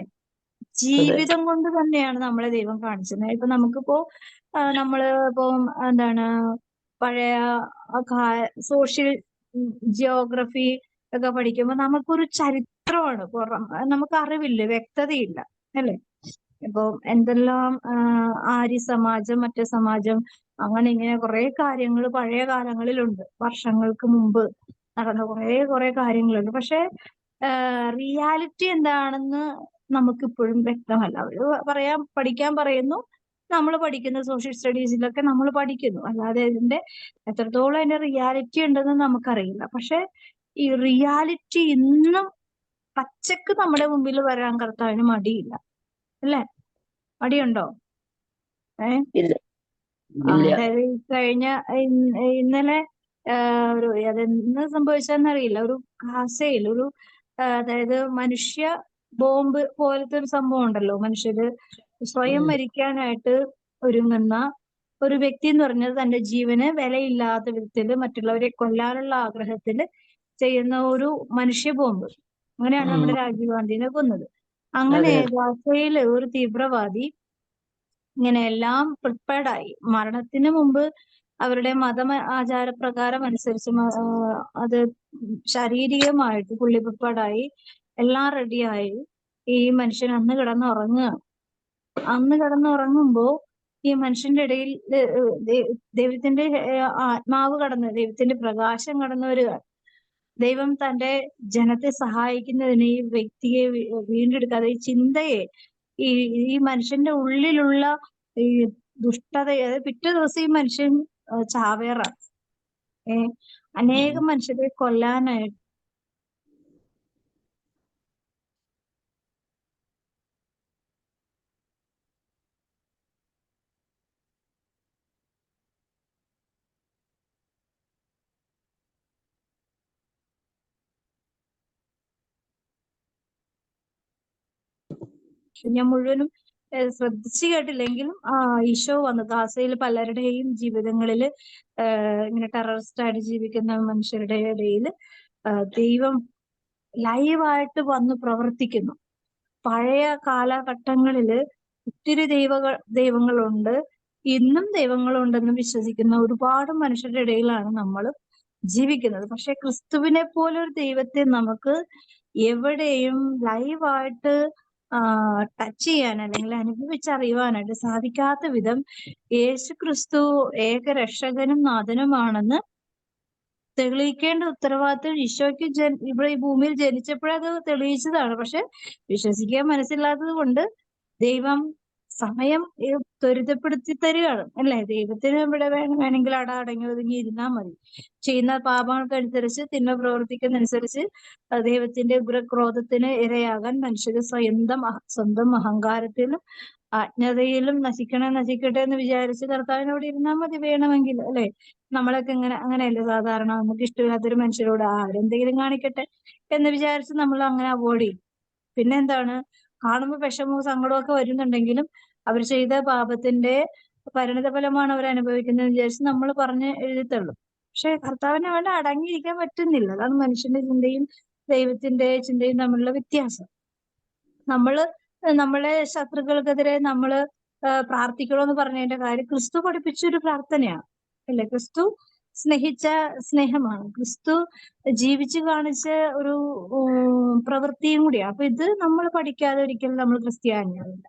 ജീവിതം കൊണ്ട് തന്നെയാണ് നമ്മളെ ദൈവം കാണിച്ചത്. ഇപ്പൊ നമുക്കിപ്പോ ഇപ്പോ എന്താണ് പഴയ സോഷ്യൽ ജിയോഗ്രഫി ഒക്കെ പഠിക്കുമ്പോൾ നമുക്കൊരു ചരിത്രമാണ്, നമുക്ക് അറിവില്ല, വ്യക്തതയില്ല, അല്ലെ? ഇപ്പൊ എന്തെല്ലാം ആര്യ സമാജം, മറ്റു സമാജം, അങ്ങനെ ഇങ്ങനെ കുറെ കാര്യങ്ങൾ പഴയ കാലങ്ങളിലുണ്ട്, വർഷങ്ങൾക്ക് മുമ്പ് നടന്ന കുറെ കാര്യങ്ങളുണ്ട്. പക്ഷെ റിയാലിറ്റി എന്താണെന്ന് നമുക്കിപ്പോഴും വ്യക്തമല്ല. അവര് പഠിക്കാൻ പറയുന്നു, നമ്മൾ പഠിക്കുന്ന സോഷ്യൽ സ്റ്റഡീസിലൊക്കെ നമ്മൾ പഠിക്കുന്നു, അല്ലാതെ ഇതിന്റെ എത്രത്തോളം അതിന്റെ റിയാലിറ്റി ഉണ്ടെന്ന് നമുക്കറിയില്ല. പക്ഷെ ഈ റിയാലിറ്റി ഇന്നും പച്ചക്ക് നമ്മുടെ മുമ്പിൽ വരാൻ കർത്താവിന് മടിയില്ല, അല്ലേ? മടിയുണ്ടോ? അതായത് ഇന്നലെ അതെന്ന് സംഭവിച്ചെന്നറിയില്ല, ഒരു ഗാസയിൽ അതായത് മനുഷ്യ ബോംബ് പോലത്തെ ഒരു സംഭവം ഉണ്ടല്ലോ, മനുഷ്യര് സ്വയം മരിക്കാനായിട്ട് ഒരുങ്ങുന്ന ഒരു വ്യക്തി എന്ന് പറഞ്ഞത് തന്റെ ജീവന് വിലയില്ലാത്ത വിധത്തില് മറ്റുള്ളവരെ കൊല്ലാനുള്ള ആഗ്രഹത്തില് ചെയ്യുന്ന ഒരു മനുഷ്യ ബോംബ്. അങ്ങനെയാണ് നമ്മുടെ രാജീവ് ഗാന്ധിനെ കൊന്നത്. അങ്ങനെ ഗാസയില് ഒരു തീവ്രവാദി ഇങ്ങനെ എല്ലാം പ്രിപ്പയർഡായി, മരണത്തിന് മുമ്പ് അവരുടെ ആചാരപ്രകാരം അനുസരിച്ച് അത് ശാരീരികമായിട്ട് പുള്ളി പ്രിപ്പയർഡായി, എല്ലാം റെഡിയായി ഈ മനുഷ്യൻ അന്ന് കിടന്നുറങ്ങുമ്പോ ഈ മനുഷ്യന്റെ ഇടയിൽ ദൈവത്തിന്റെ ആത്മാവ് ദൈവത്തിന്റെ പ്രകാശം കടന്നു വരിക. ദൈവം തന്റെ ജനത്തെ സഹായിക്കുന്നതിന് ഈ വ്യക്തിയെ വീണ്ടെടുക്കാതെ ഈ ചിന്തയെ, ഈ മനുഷ്യന്റെ ഉള്ളിലുള്ള ഈ ദുഷ്ടതയെ, പിറ്റേ ദിവസം ഈ മനുഷ്യൻ ചാവേറാണ്. അനേകം മനുഷ്യരെ കൊല്ലാനായിട്ട് ഞാൻ മുഴുവനും ശ്രദ്ധിച്ചു കേട്ടില്ലെങ്കിലും ഈശോ വന്നു ഗാസയിൽ പലരുടെയും ജീവിതങ്ങളിൽ ഇങ്ങനെ ടെററിസ്റ്റ് ആയിട്ട് ജീവിക്കുന്ന മനുഷ്യരുടെ ഇടയിൽ ദൈവം ലൈവായിട്ട് വന്ന് പ്രവർത്തിക്കുന്നു. പഴയ കാലഘട്ടങ്ങളിൽ ഒത്തിരി ദൈവങ്ങളുണ്ട്, ഇന്നും ദൈവങ്ങളുണ്ടെന്ന് വിശ്വസിക്കുന്ന ഒരുപാട് മനുഷ്യരുടെ ഇടയിലാണ് നമ്മൾ ജീവിക്കുന്നത്. പക്ഷെ ക്രിസ്തുവിനെ പോലെ ഒരു ദൈവത്തെ നമുക്ക് എവിടെയും ലൈവായിട്ട് ടച്ച് ചെയ്യാൻ അല്ലെങ്കിൽ അനുഭവിച്ചറിയുവാനായിട്ട് സാധിക്കാത്ത വിധം യേശു ക്രിസ്തു ഏക രക്ഷകനും നാഥനുമാണെന്ന് തെളിയിക്കേണ്ട ഉത്തരവാദിത്വം ഈശോയ്ക്ക് ഇവിടെ ഈ ഭൂമിയിൽ ജനിച്ചപ്പോഴത് തെളിയിച്ചതാണ്. പക്ഷെ വിശ്വസിക്കാൻ മനസ്സില്ലാത്തത് കൊണ്ട് ദൈവം സമയം ത്വരിതപ്പെടുത്തി തരികയാണ്, അല്ലെ? ദൈവത്തിന് ഇവിടെ വേണമെങ്കിൽ അടങ്ങി ഒതുങ്ങി ഇരുന്നാൽ മതി. ചെയ്യുന്ന പാപങ്ങൾക്കനുസരിച്ച്, തിന്മ പ്രവർത്തിക്കുന്നതനുസരിച്ച് ദൈവത്തിന്റെ ഉഗ്രക്രോധത്തിന് ഇരയാകാൻ മനുഷ്യര് സ്വന്തം അഹങ്കാരത്തിലും അജ്ഞതയിലും നശിക്കട്ടെ എന്ന് വിചാരിച്ച് കർത്താവിനോട് ഇരുന്നാൽ മതി വേണമെങ്കിൽ, അല്ലെ? നമ്മളൊക്കെ അങ്ങനെയല്ലേ സാധാരണ? നമുക്ക് ഇഷ്ടമില്ലാത്തൊരു മനുഷ്യരോട് ആരെന്തെങ്കിലും കാണിക്കട്ടെ എന്ന് വിചാരിച്ച് നമ്മൾ അങ്ങനെ അവോയ്ഡ് ചെയ്യും. പിന്നെ എന്താണ്, കാണുമ്പോൾ വിഷമവും സങ്കടവും ഒക്കെ വരുന്നുണ്ടെങ്കിലും അവർ ചെയ്ത പാപത്തിന്റെ പരിണിത ഫലമാണ് അവർ അനുഭവിക്കുന്നത് വിചാരിച്ച് നമ്മൾ പറഞ്ഞ് എഴുതിത്തള്ളും. പക്ഷെ കർത്താവിന് വേണ്ട അടങ്ങിയിരിക്കാൻ പറ്റുന്നില്ല. അതാണ് മനുഷ്യന്റെ ചിന്തയും ദൈവത്തിന്റെ ചിന്തയും തമ്മിലുള്ള വ്യത്യാസം. നമ്മളെ ശത്രുക്കൾക്കെതിരെ നമ്മള് പ്രാർത്ഥിക്കണമെന്ന് പറഞ്ഞതിന്റെ കാര്യം ക്രിസ്തു പഠിപ്പിച്ചൊരു പ്രാർത്ഥനയാണ്, അല്ലെ? ക്രിസ്തു സ്നേഹിച്ച സ്നേഹമാണ്, ക്രിസ്തു ജീവിച്ചു കാണിച്ച ഒരു പ്രവൃത്തിയും കൂടിയാണ്. അപ്പൊ ഇത് നമ്മൾ പഠിക്കാതെ ഒരിക്കലും നമ്മൾ ക്രിസ്ത്യാനിയാവില്ല,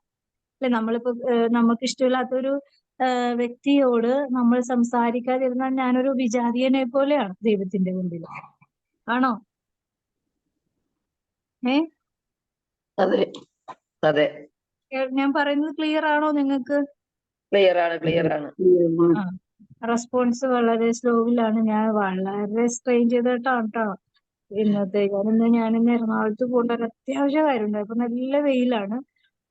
അല്ലെ? നമ്മളിപ്പോ നമുക്ക് ഇഷ്ടമില്ലാത്തൊരു വ്യക്തിയോട് നമ്മൾ സംസാരിക്കാതിരുന്നാൽ ഞാനൊരു വിജാതീയനെ പോലെയാണ് ദൈവത്തിന്റെ മുമ്പിൽ. ആണോ? അതെ അതെ. ഞാൻ പറയുന്നത് ക്ലിയർ ആണോ നിങ്ങൾക്ക്? ക്ലിയർ ആണ്. റെസ്പോൺസ് വളരെ സ്ലോവിലാണ്. ഞാൻ വളരെ സ്ട്രെയിൻ ചെയ്തിട്ടാണ് കേട്ടോ ഇന്ന് ഞാനിന്ന് എറണാകുളത്ത് പോകേണ്ട ഒരു അത്യാവശ്യ കാര്യമുണ്ട്. അപ്പൊ നല്ല വെയിലാണ്.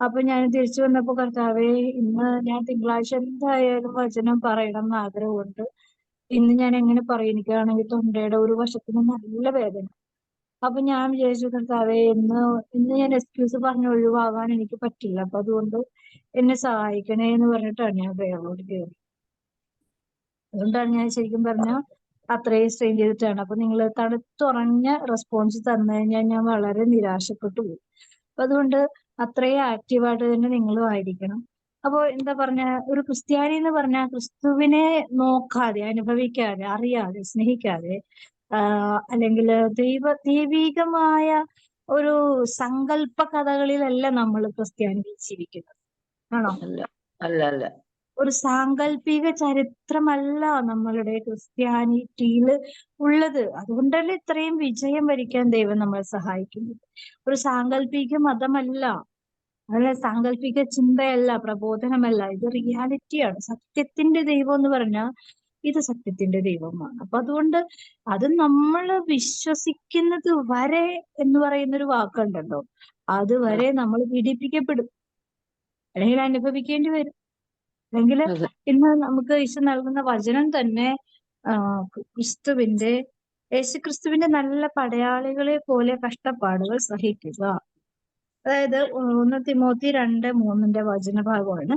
അപ്പൊ ഞാൻ തിരിച്ചു വന്നപ്പോ കർത്താവേ, ഇന്ന് ഞാൻ തിങ്കളാഴ്ച എന്തായാലും വചനം പറയണം എന്ന് ആഗ്രഹമുണ്ട്. ഇന്ന് ഞാൻ എങ്ങനെ പറയും? എനിക്കാണെങ്കിൽ തൊണ്ടയുടെ ഒരു വശത്തിന് നല്ല വേദന. അപ്പൊ ഞാൻ വിചാരിച്ചു കർത്താവേ, ഇന്ന് ഞാൻ എക്സ്ക്യൂസ് പറഞ്ഞ് ഒഴിവാകാൻ എനിക്ക് പറ്റില്ല. അപ്പൊ അതുകൊണ്ട് എന്നെ സഹായിക്കണേ എന്ന് പറഞ്ഞിട്ടാണ് ഞാൻ വേറോട് കയറി. അതുകൊണ്ടാണ് ഞാൻ ശരിക്കും പറഞ്ഞ അത്രയും സ്ട്രെയിൻ ചെയ്തിട്ടാണ്. അപ്പൊ നിങ്ങൾ തണുത്തുറഞ്ഞ റെസ്പോൺസ് തന്നു കഴിഞ്ഞാൽ ഞാൻ വളരെ നിരാശപ്പെട്ടു പോകും. അപ്പൊ അതുകൊണ്ട് അത്രയും ആക്റ്റീവായിട്ട് തന്നെ നിങ്ങളും ആയിരിക്കണം. അപ്പൊ എന്താ പറഞ്ഞ, ഒരു ക്രിസ്ത്യാനി എന്ന് പറഞ്ഞാൽ ക്രിസ്തുവിനെ നോക്കാതെ, അനുഭവിക്കാതെ, അറിയാതെ, സ്നേഹിക്കാതെ അല്ലെങ്കിൽ ദൈവീകമായ ഒരു സങ്കല്പ കഥകളിലല്ല നമ്മൾ ക്രിസ്ത്യാനികൾ ജീവിക്കുന്നത്. ആണോ? അല്ല. ഒരു സാങ്കല്പിക ചരിത്രമല്ല നമ്മളുടെ ക്രിസ്ത്യാനിറ്റിയിൽ ഉള്ളത്. അതുകൊണ്ടല്ലേ ഇത്രയും വിജയം വരിക്കാൻ ദൈവം നമ്മളെ സഹായിക്കുന്നത്. ഒരു സാങ്കല്പിക മതമല്ല, അല്ല സാങ്കല്പിക ചിന്തയല്ല, പ്രബോധനമല്ല. ഇത് റിയാലിറ്റിയാണ്. സത്യത്തിന്റെ ദൈവം എന്ന് പറഞ്ഞാൽ ഇത് സത്യത്തിന്റെ ദൈവമാണ്. അപ്പൊ അതുകൊണ്ട് അത് നമ്മൾ വിശ്വസിക്കുന്നത് വരെ എന്ന് പറയുന്നൊരു വാക്കുണ്ടല്ലോ, അതുവരെ നമ്മൾ പീഡിപ്പിക്കപ്പെടും, അല്ലെങ്കിൽ അനുഭവിക്കേണ്ടി വരും. അല്ലെങ്കിൽ ഇന്ന് നമുക്ക് ഈശോ നൽകുന്ന വചനം തന്നെ യേശുക്രിസ്തുവിന്റെ നല്ല പടയാളികളെ പോലെ കഷ്ടപ്പാടുകൾ സഹിക്കുക. അതായത് 1 തിമോത്തി 2:3 വചനഭാഗമാണ്.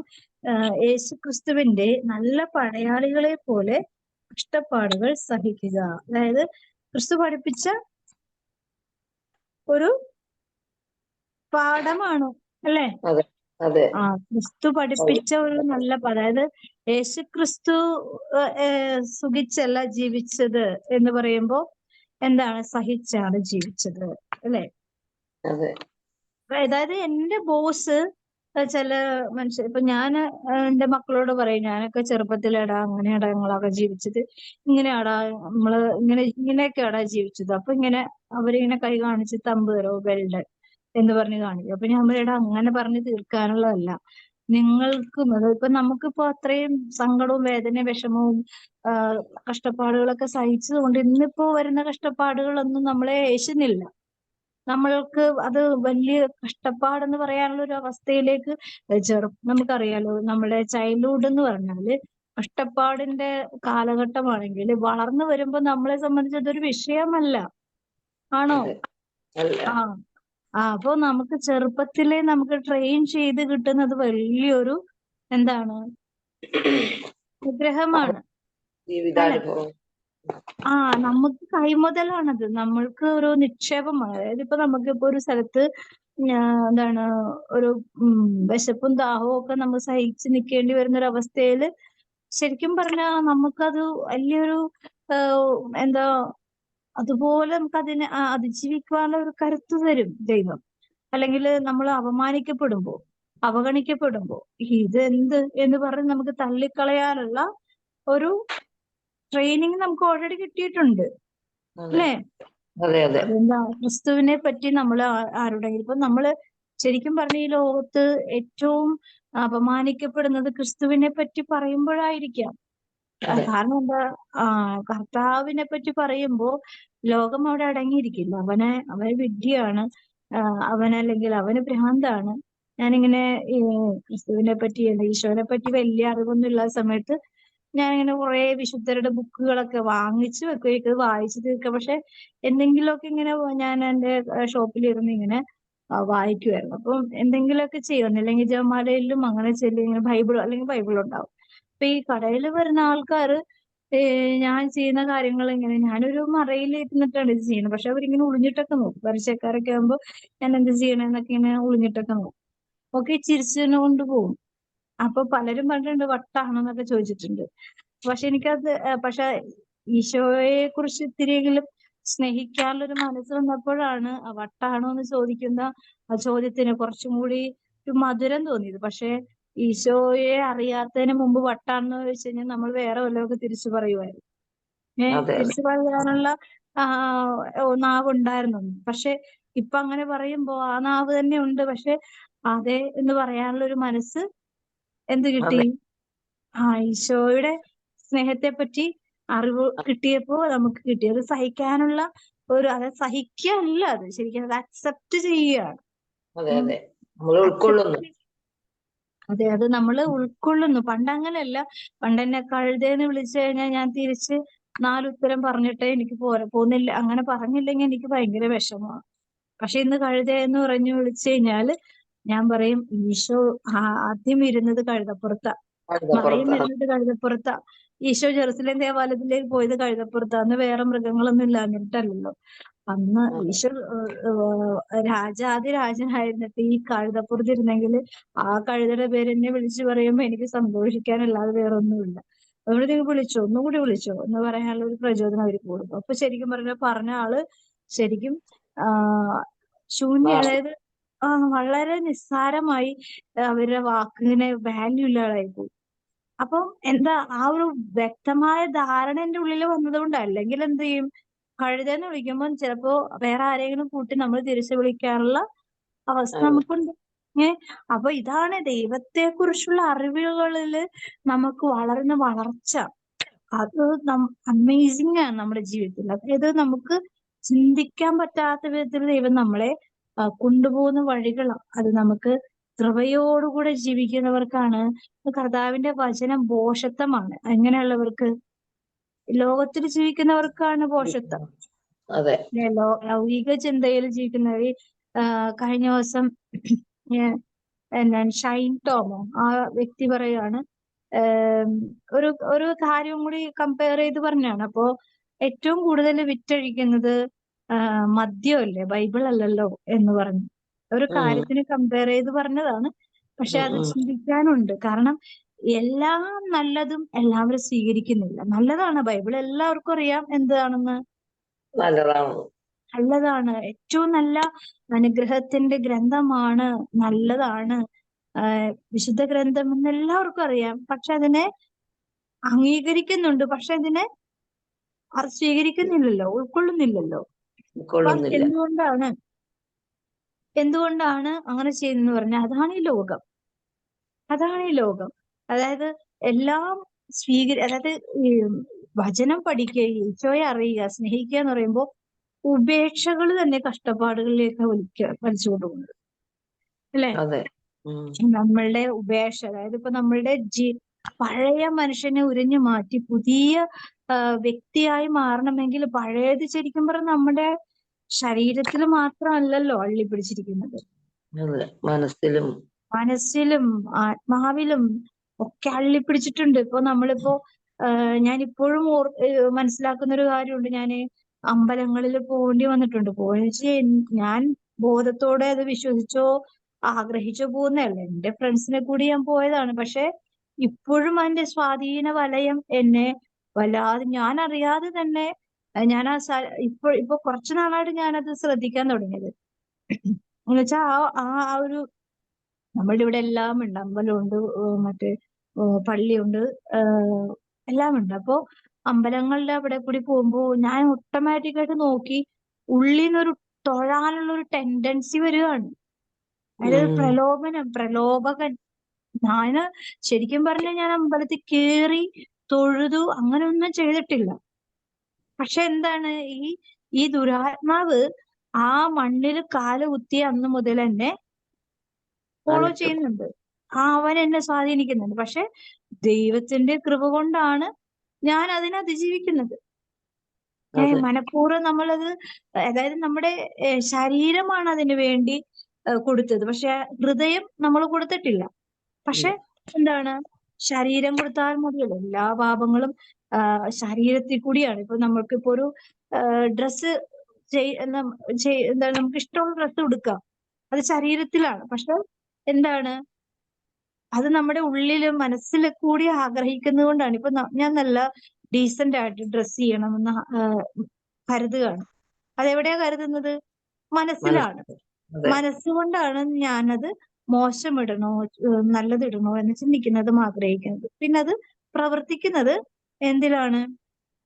യേശുക്രിസ്തുവിന്റെ നല്ല പടയാളികളെ പോലെ കഷ്ടപ്പാടുകൾ സഹിക്കുക. അതായത് ക്രിസ്തു പഠിപ്പിച്ച ഒരു പാഠമാണ്, അല്ലേ? ക്രിസ്തു പഠിപ്പിച്ച ഒരു നല്ല, അതായത് യേശുക്രിസ്തു സുഖിച്ചല്ല ജീവിച്ചത് എന്ന് പറയുമ്പോ എന്താണ്? സഹിച്ചാണ് ജീവിച്ചത്, അല്ലെ? അതായത് എന്റെ ബോസ് ചില മനുഷ്യർ, ഇപ്പൊ ഞാൻ എന്റെ മക്കളോട് പറയും, ഞാനൊക്കെ ചെറുപ്പത്തിലെടാ അങ്ങനെയാടാ ഞങ്ങളൊക്കെ ജീവിച്ചത്, ഇങ്ങനെയാടാ നമ്മള് ഇങ്ങനെയൊക്കെയാടാ ജീവിച്ചത്. അപ്പൊ ഇങ്ങനെ അവരിങ്ങനെ കൈ കാണിച്ച് തമ്പ് തരോ ബെൽഡ് എന്ന് പറഞ്ഞ് കാണിക്കും. അപ്പൊ ഞാൻ പറയടാ അങ്ങനെ പറഞ്ഞ് തീർക്കാനുള്ളതല്ല, നിങ്ങൾക്കും ഇപ്പൊ നമുക്കിപ്പോ അത്രയും സങ്കടവും വേദനയും വിഷമവും കഷ്ടപ്പാടുകളൊക്കെ സഹിച്ചത് കൊണ്ട് ഇന്നിപ്പോ വരുന്ന കഷ്ടപ്പാടുകളൊന്നും നമ്മളെ ഏശുന്നില്ല. നമ്മൾക്ക് അത് വലിയ കഷ്ടപ്പാടെന്ന് പറയാനുള്ള ഒരു അവസ്ഥയിലേക്ക് നമുക്കറിയാലോ, നമ്മുടെ ചൈൽഡ്ഹുഡ് എന്ന് പറഞ്ഞാല് കഷ്ടപ്പാടിന്റെ കാലഘട്ടമാണെങ്കിൽ വളർന്നു വരുമ്പോ നമ്മളെ സംബന്ധിച്ച് അതൊരു വിഷയമല്ല. ആണോ? അപ്പൊ നമുക്ക് ചെറുപ്പത്തിലെ നമുക്ക് ട്രെയിൻ ചെയ്ത് കിട്ടുന്നത് വലിയൊരു എന്താണ്? അനുഗ്രഹമാണ്. നമുക്ക് കൈമുതലാണത്, നമ്മൾക്ക് ഒരു നിക്ഷേപമാണ്. അതായത് ഇപ്പൊ നമുക്കിപ്പോ ഒരു സ്ഥലത്ത് എന്താണ് ഒരു വിശപ്പും ദാഹവും ഒക്കെ നമ്മൾ സഹിച്ച് നിൽക്കേണ്ടി വരുന്ന ഒരു അവസ്ഥയില് ശരിക്കും പറഞ്ഞാൽ നമുക്കത് വലിയൊരു എന്താ, അതുപോലെ നമുക്ക് അതിനെ അതിജീവിക്കാനുള്ള ഒരു കരുത്ത് തരും ദൈവം. അല്ലെങ്കിൽ നമ്മൾ അപമാനിക്കപ്പെടുമ്പോ, അവഗണിക്കപ്പെടുമ്പോ ഇതെന്ത് എന്ന് പറഞ്ഞ് നമുക്ക് തള്ളിക്കളയാനുള്ള ഒരു ട്രെയിനിങ് നമുക്ക് ഓൾറെഡി കിട്ടിയിട്ടുണ്ട്. അതെ അല്ലേ? അതെ അതെ അതെന്താ ക്രിസ്തുവിനെ പറ്റി നമ്മൾ ആരുടെങ്കിലും ഇപ്പൊ നമ്മള് ശരിക്കും പറഞ്ഞ ഈ ലോകത്ത് ഏറ്റവും അപമാനിക്കപ്പെടുന്നത് ക്രിസ്തുവിനെ പറ്റി പറയുമ്പോഴായിരിക്കാം. അതെ കാരണം എന്താ, ആ കർത്താവിനെ പറ്റി പറയുമ്പോ ലോകം അവിടെ അടങ്ങിയിരിക്കില്ല. അവന് വിഡ്ഢിയാണ്, അവനല്ലെങ്കിൽ അവന് ഭ്രാന്താണ്. ഞാനിങ്ങനെ ഈ ക്രിസ്തുവിനെ പറ്റി അല്ലെങ്കിൽ ഈശോനെ പറ്റി വലിയ അറിവൊന്നും ഇല്ലാത്ത സമയത്ത് ഞാനിങ്ങനെ കുറെ വിശുദ്ധരുടെ ബുക്കുകളൊക്കെ വാങ്ങിച്ചു വെക്കുകയൊക്കെ വായിച്ചു തീർക്കുക. പക്ഷെ എന്തെങ്കിലുമൊക്കെ ഇങ്ങനെ ഞാൻ എൻ്റെ ഷോപ്പിലിരുന്ന് ഇങ്ങനെ വായിക്കുമായിരുന്നു. അപ്പം എന്തെങ്കിലുമൊക്കെ ചെയ്യും, ഒന്നില്ലെങ്കിൽ ജപമാലയിലും അങ്ങനെ ചെല്ലും, ഇങ്ങനെ ബൈബിൾ അല്ലെങ്കിൽ ബൈബിൾ ഉണ്ടാവും. അപ്പൊ ഈ കടയിൽ വരുന്ന ആൾക്കാര് ഞാൻ ചെയ്യുന്ന കാര്യങ്ങൾ ഇങ്ങനെ, ഞാനൊരു മറയിൽ ഇരുന്നിട്ടാണ് ഇത് ചെയ്യുന്നത്. പക്ഷെ അവരിങ്ങനെ ഒളിഞ്ഞിട്ടൊക്കെ നോക്കും. പരീക്ഷക്കാരൊക്കെ ആകുമ്പോൾ ഞാൻ എന്ത് ചെയ്യണമെന്നൊക്കെ ഇങ്ങനെ ഒളിഞ്ഞിട്ടൊക്കെ നോക്കും. ഒക്കെ ചിരിച്ചിനെ കൊണ്ട് പോകും. അപ്പൊ പലരും പറഞ്ഞിട്ടുണ്ട് വട്ടാണെന്നൊക്കെ ചോദിച്ചിട്ടുണ്ട്. പക്ഷെ എനിക്കത് പക്ഷെ ഈശോയെ കുറിച്ച് ഇത്തിരിയെങ്കിലും സ്നേഹിക്കാനുള്ളൊരു മനസ്സ് വന്നപ്പോഴാണ് വട്ടാണോ എന്ന് ചോദിക്കുന്ന ആ ചോദ്യത്തിന് കുറച്ചും കൂടി ഒരു മധുരം തോന്നിയത്. പക്ഷെ ഈശോയെ അറിയാത്തതിന് മുമ്പ് വട്ടാണെന്ന് ചോദിച്ചു കഴിഞ്ഞാൽ നമ്മൾ വേറെ വല്ലതൊക്കെ തിരിച്ചു പറയുമായിരുന്നു. അതെ തിരിച്ചു പറയാനുള്ള നാവുണ്ടായിരുന്നു. പക്ഷെ ഇപ്പൊ അങ്ങനെ പറയുമ്പോ ആ നാവ് തന്നെ ഉണ്ട്. പക്ഷെ അതെ എന്ന് പറയാനുള്ള ഒരു മനസ്സ് എന്ത് കിട്ടി? അതെ ഈശോയുടെ സ്നേഹത്തെ പറ്റി അറിവ് കിട്ടിയപ്പോ നമുക്ക് കിട്ടി. അത് സഹിക്കാനുള്ള അത് സഹിക്കല്ല, അത് ശരിക്കും അത് അക്സെപ്റ്റ് ചെയ്യുകയാണ്. അതെ അതെ നമ്മൾ ഉൾക്കൊള്ളുന്നു. അക്സെപ്റ്റ്, അതെ, അത് നമ്മൾ ഉൾക്കൊള്ളുന്നു. പണ്ട് അങ്ങനെയല്ല. പണ്ട് എന്നെ കഴുതേന്ന് വിളിച്ചു കഴിഞ്ഞാൽ ഞാൻ തിരിച്ച് 4 ഉത്തരം പറഞ്ഞിട്ടേ എനിക്ക് പോന്നില്ല. അങ്ങനെ പറഞ്ഞില്ലെങ്കിൽ എനിക്ക് ഭയങ്കര വിഷമമാണ്. പക്ഷെ ഇന്ന് കഴുതയെന്ന് പറഞ്ഞു വിളിച്ചു കഴിഞ്ഞാല് ഞാൻ പറയും ഈശോ ആദ്യം ഇരുന്നത് കഴുതപ്പുറത്താ, മറയും കഴുതപ്പുറത്ത് വരുന്നത് കഴുതപ്പുറത്താ. ഈശോ ജെറുസലേം ദേവാലയത്തിലേക്ക് പോയത് കഴുതപ്പുറത്താ. അന്ന് വേറെ മൃഗങ്ങളൊന്നും ഇല്ലാഞ്ഞിട്ടല്ലല്ലോ. അന്ന് അതെ ഈശോ രാജാതിരാജനായിരുന്നിട്ട് ഈ കഴുതപ്പുറത്തിരുന്നെങ്കിൽ ആ കഴുതയുടെ പേര് എന്നെ വിളിച്ചു പറയുമ്പോ എനിക്ക് സന്തോഷിക്കാനല്ലാതെ വേറെ ഒന്നുമില്ല. അതുകൊണ്ട് നിങ്ങൾ വിളിച്ചോ, ഒന്നും കൂടി വിളിച്ചോ എന്ന് പറയാനുള്ള ഒരു പ്രചോദനം അവർ കൊടുക്കും. അപ്പൊ ശരിക്കും പറഞ്ഞ ആള് ശരിക്കും ആ അതായത് വളരെ നിസ്സാരമായി അവരുടെ വാക്കിനെ വാല്യൂ ഇല്ലാതായി പോയി. അപ്പം എന്താ ആ ഒരു വ്യക്തമായ ധാരണ എന്റെ ഉള്ളിൽ വന്നതുകൊണ്ട്. അല്ലെങ്കിൽ എന്ത് ചെയ്യും, കഴുതെന്ന് വിളിക്കുമ്പോൾ ചിലപ്പോ വേറെ ആരെങ്കിലും കൂട്ടി നമ്മൾ തിരിച്ചു വിളിക്കാനുള്ള അവസ്ഥ അതെ നമുക്കുണ്ട്. അപ്പൊ ഇതാണ് ദൈവത്തെ കുറിച്ചുള്ള അറിവുകളിൽ നമുക്ക് വളർന്ന വളർച്ച. അത് അമേസിംഗ് ആണ് നമ്മുടെ ജീവിതത്തിൽ. അതായത് നമുക്ക് ചിന്തിക്കാൻ പറ്റാത്ത വിധത്തിൽ ദൈവം നമ്മളെ കൊണ്ടുപോകുന്ന വഴികളാണ്. അത് നമുക്ക് കൃപയോടുകൂടെ ജീവിക്കുന്നവർക്കാണ് കർത്താവിന്റെ വചനം ഭോഷത്വമാണ്. അങ്ങനെയുള്ളവർക്ക്, ലോകത്തിൽ ജീവിക്കുന്നവർക്കാണ് ഭോഷത്വം. അതെ ലൗകിക ചിന്തയിൽ ജീവിക്കുന്നവർ. കഴിഞ്ഞ ദിവസം എന്താണ് ഷൈൻ ടോമോ ആ വ്യക്തി പറയാണ്, ഒരു ഒരു കാര്യം കൂടി കമ്പയർ ചെയ്ത് പറഞ്ഞാണ്. അപ്പോ ഏറ്റവും കൂടുതൽ വിറ്റഴിക്കുന്നത് മദ്യമല്ലേ, ബൈബിൾ അല്ലല്ലോ എന്ന് പറഞ്ഞു. ഒരു കാര്യത്തിന് കമ്പയർ ചെയ്ത് പറഞ്ഞതാണ്. പക്ഷെ അത് ചിന്തിക്കാനുണ്ട്. കാരണം എല്ലാം നല്ലതും എല്ലാവരും സ്വീകരിക്കുന്നില്ല. നല്ലതാണ്, ബൈബിൾ എല്ലാവർക്കും അറിയാം എന്താണെന്ന്. നല്ലതാണ്. നല്ലതാണ്, ഏറ്റവും നല്ല അനുഗ്രഹത്തിന്റെ ഗ്രന്ഥമാണ്, നല്ലതാണ് വിശുദ്ധ ഗ്രന്ഥം എന്ന് എല്ലാവർക്കും അറിയാം. പക്ഷെ അതിനെ അംഗീകരിക്കുന്നുണ്ട്. പക്ഷെ അതിനെ സ്വീകരിക്കുന്നില്ലല്ലോ, ഉൾക്കൊള്ളുന്നില്ലല്ലോ. അപ്പം ഉൾക്കൊള്ളുന്നില്ല. എന്തുകൊണ്ടാണ് അങ്ങനെ ചെയ്യുന്നതെന്ന് പറഞ്ഞാൽ അതാണ് ഈ ലോകം. അതായത് എല്ലാം അതായത് ഈ വചനം പഠിക്കുക, ഈശോയെ അറിയുക, സ്നേഹിക്കുക എന്ന് പറയുമ്പോൾ ഉപേക്ഷകൾ തന്നെ കഷ്ടപ്പാടുകളിലേക്ക് വലിച്ചുകൊണ്ട് പോകുന്നത് അല്ലെ? അതെ നമ്മളുടെ ഉപേക്ഷ, അതായത് ഇപ്പൊ നമ്മളുടെ പഴയ മനുഷ്യനെ ഉരിഞ്ഞു മാറ്റി പുതിയ വ്യക്തിയായി മാറണമെങ്കിൽ പഴയത് ശരിക്കും പറഞ്ഞാൽ നമ്മുടെ ശരീരത്തിൽ മാത്രമല്ലല്ലോ അള്ളി പിടിച്ചിരിക്കുന്നത്. അതെ മനസ്സിലും ആത്മാവിലും ഒക്കെ അള്ളിപ്പിടിച്ചിട്ടുണ്ട്. ഇപ്പൊ നമ്മളിപ്പോ ഞാനിപ്പോഴും മനസ്സിലാക്കുന്ന ഒരു കാര്യമുണ്ട്. ഞാന് അമ്പലങ്ങളിൽ പോകേണ്ടി വന്നിട്ടുണ്ട്. ഞാൻ ബോധത്തോടെ അത് വിശ്വസിച്ചോ ആഗ്രഹിച്ചോ പോകുന്നതല്ല. എന്റെ ഫ്രണ്ട്സിനെ കൂടി ഞാൻ പോയതാണ്. പക്ഷെ ഇപ്പോഴും അതിന്റെ സ്വാധീന വലയം എന്നെ വല്ലാതെ, ഞാൻ അറിയാതെ തന്നെ ഞാൻ ഇപ്പൊ കുറച്ചു നാളായിട്ട് ഞാനത് ശ്രദ്ധിക്കാൻ തുടങ്ങിയത്. എന്നുവെച്ചാൽ ആ ഒരു നമ്മളുടെ ഇവിടെ എല്ലാം ഉണ്ട്. അമ്പലമുണ്ട്, മറ്റേ പള്ളിയുണ്ട്, എല്ലാം ഉണ്ട്. അപ്പോ അമ്പലങ്ങളുടെ അവിടെ കൂടി പോകുമ്പോ ഞാൻ ഓട്ടോമാറ്റിക്കായിട്ട് നോക്കി ഉള്ളിൽ നിന്നൊരു തൊഴാനുള്ള ഒരു ടെൻഡൻസി വരികയാണ്. അതായത് പ്രലോഭകൻ. ഞാന് ശരിക്കും പറഞ്ഞാൽ ഞാൻ അമ്പലത്തിൽ കേറി തൊഴുതു അങ്ങനെയൊന്നും ചെയ്തിട്ടില്ല. പക്ഷെ എന്താണ്, ഈ ദുരാത്മാവ് ആ മണ്ണിൽ കാല് കുത്തിയ അന്ന് മുതൽ എന്നെ ഫോളോ ചെയ്യുന്നുണ്ട്. അവൻ എന്നെ സ്വാധീനിക്കുന്നുണ്ട്. പക്ഷെ ദൈവത്തിന്റെ കൃപ കൊണ്ടാണ് ഞാൻ അതിനെ അതിജീവിക്കുന്നത്. മനഃപൂർവ്വം നമ്മളത്, അതായത് നമ്മുടെ ശരീരമാണ് അതിനു വേണ്ടി കൊടുത്തത്. പക്ഷെ ഹൃദയം നമ്മൾ കൊടുത്തിട്ടില്ല. പക്ഷെ എന്താണ്, ശരീരം കൊടുത്താൽ മതിയല്ലോ. എല്ലാ പാപങ്ങളും ശരീരത്തിൽ കൂടിയാണ്. ഇപ്പൊ നമ്മൾക്കിപ്പോ ഒരു ഡ്രസ്സ് എന്താണ്, നമുക്ക് ഇഷ്ടമുള്ള ഡ്രസ്സ് കൊടുക്കാം, അത് ശരീരത്തിലാണ്. പക്ഷെ എന്താണ്, അത് നമ്മുടെ ഉള്ളിലും മനസ്സിൽ കൂടി ആഗ്രഹിക്കുന്നത് കൊണ്ടാണ്. ഇപ്പൊ ഞാൻ നല്ല ഡീസന്റ് ആയിട്ട് ഡ്രസ്സ് ചെയ്യണമെന്ന് കരുതുകയാണ്. അതെവിടെയാ കരുതുന്നത്? മനസ്സിലാണ്. മനസ്സുകൊണ്ടാണ് ഞാനത് മോശം ഇടണോ നല്ലത് ഇടണോ എന്ന് ചിന്തിക്കുന്നതും ആഗ്രഹിക്കുന്നത്. പിന്നെ അത് പ്രവർത്തിക്കുന്നത് എന്തിലാണ്?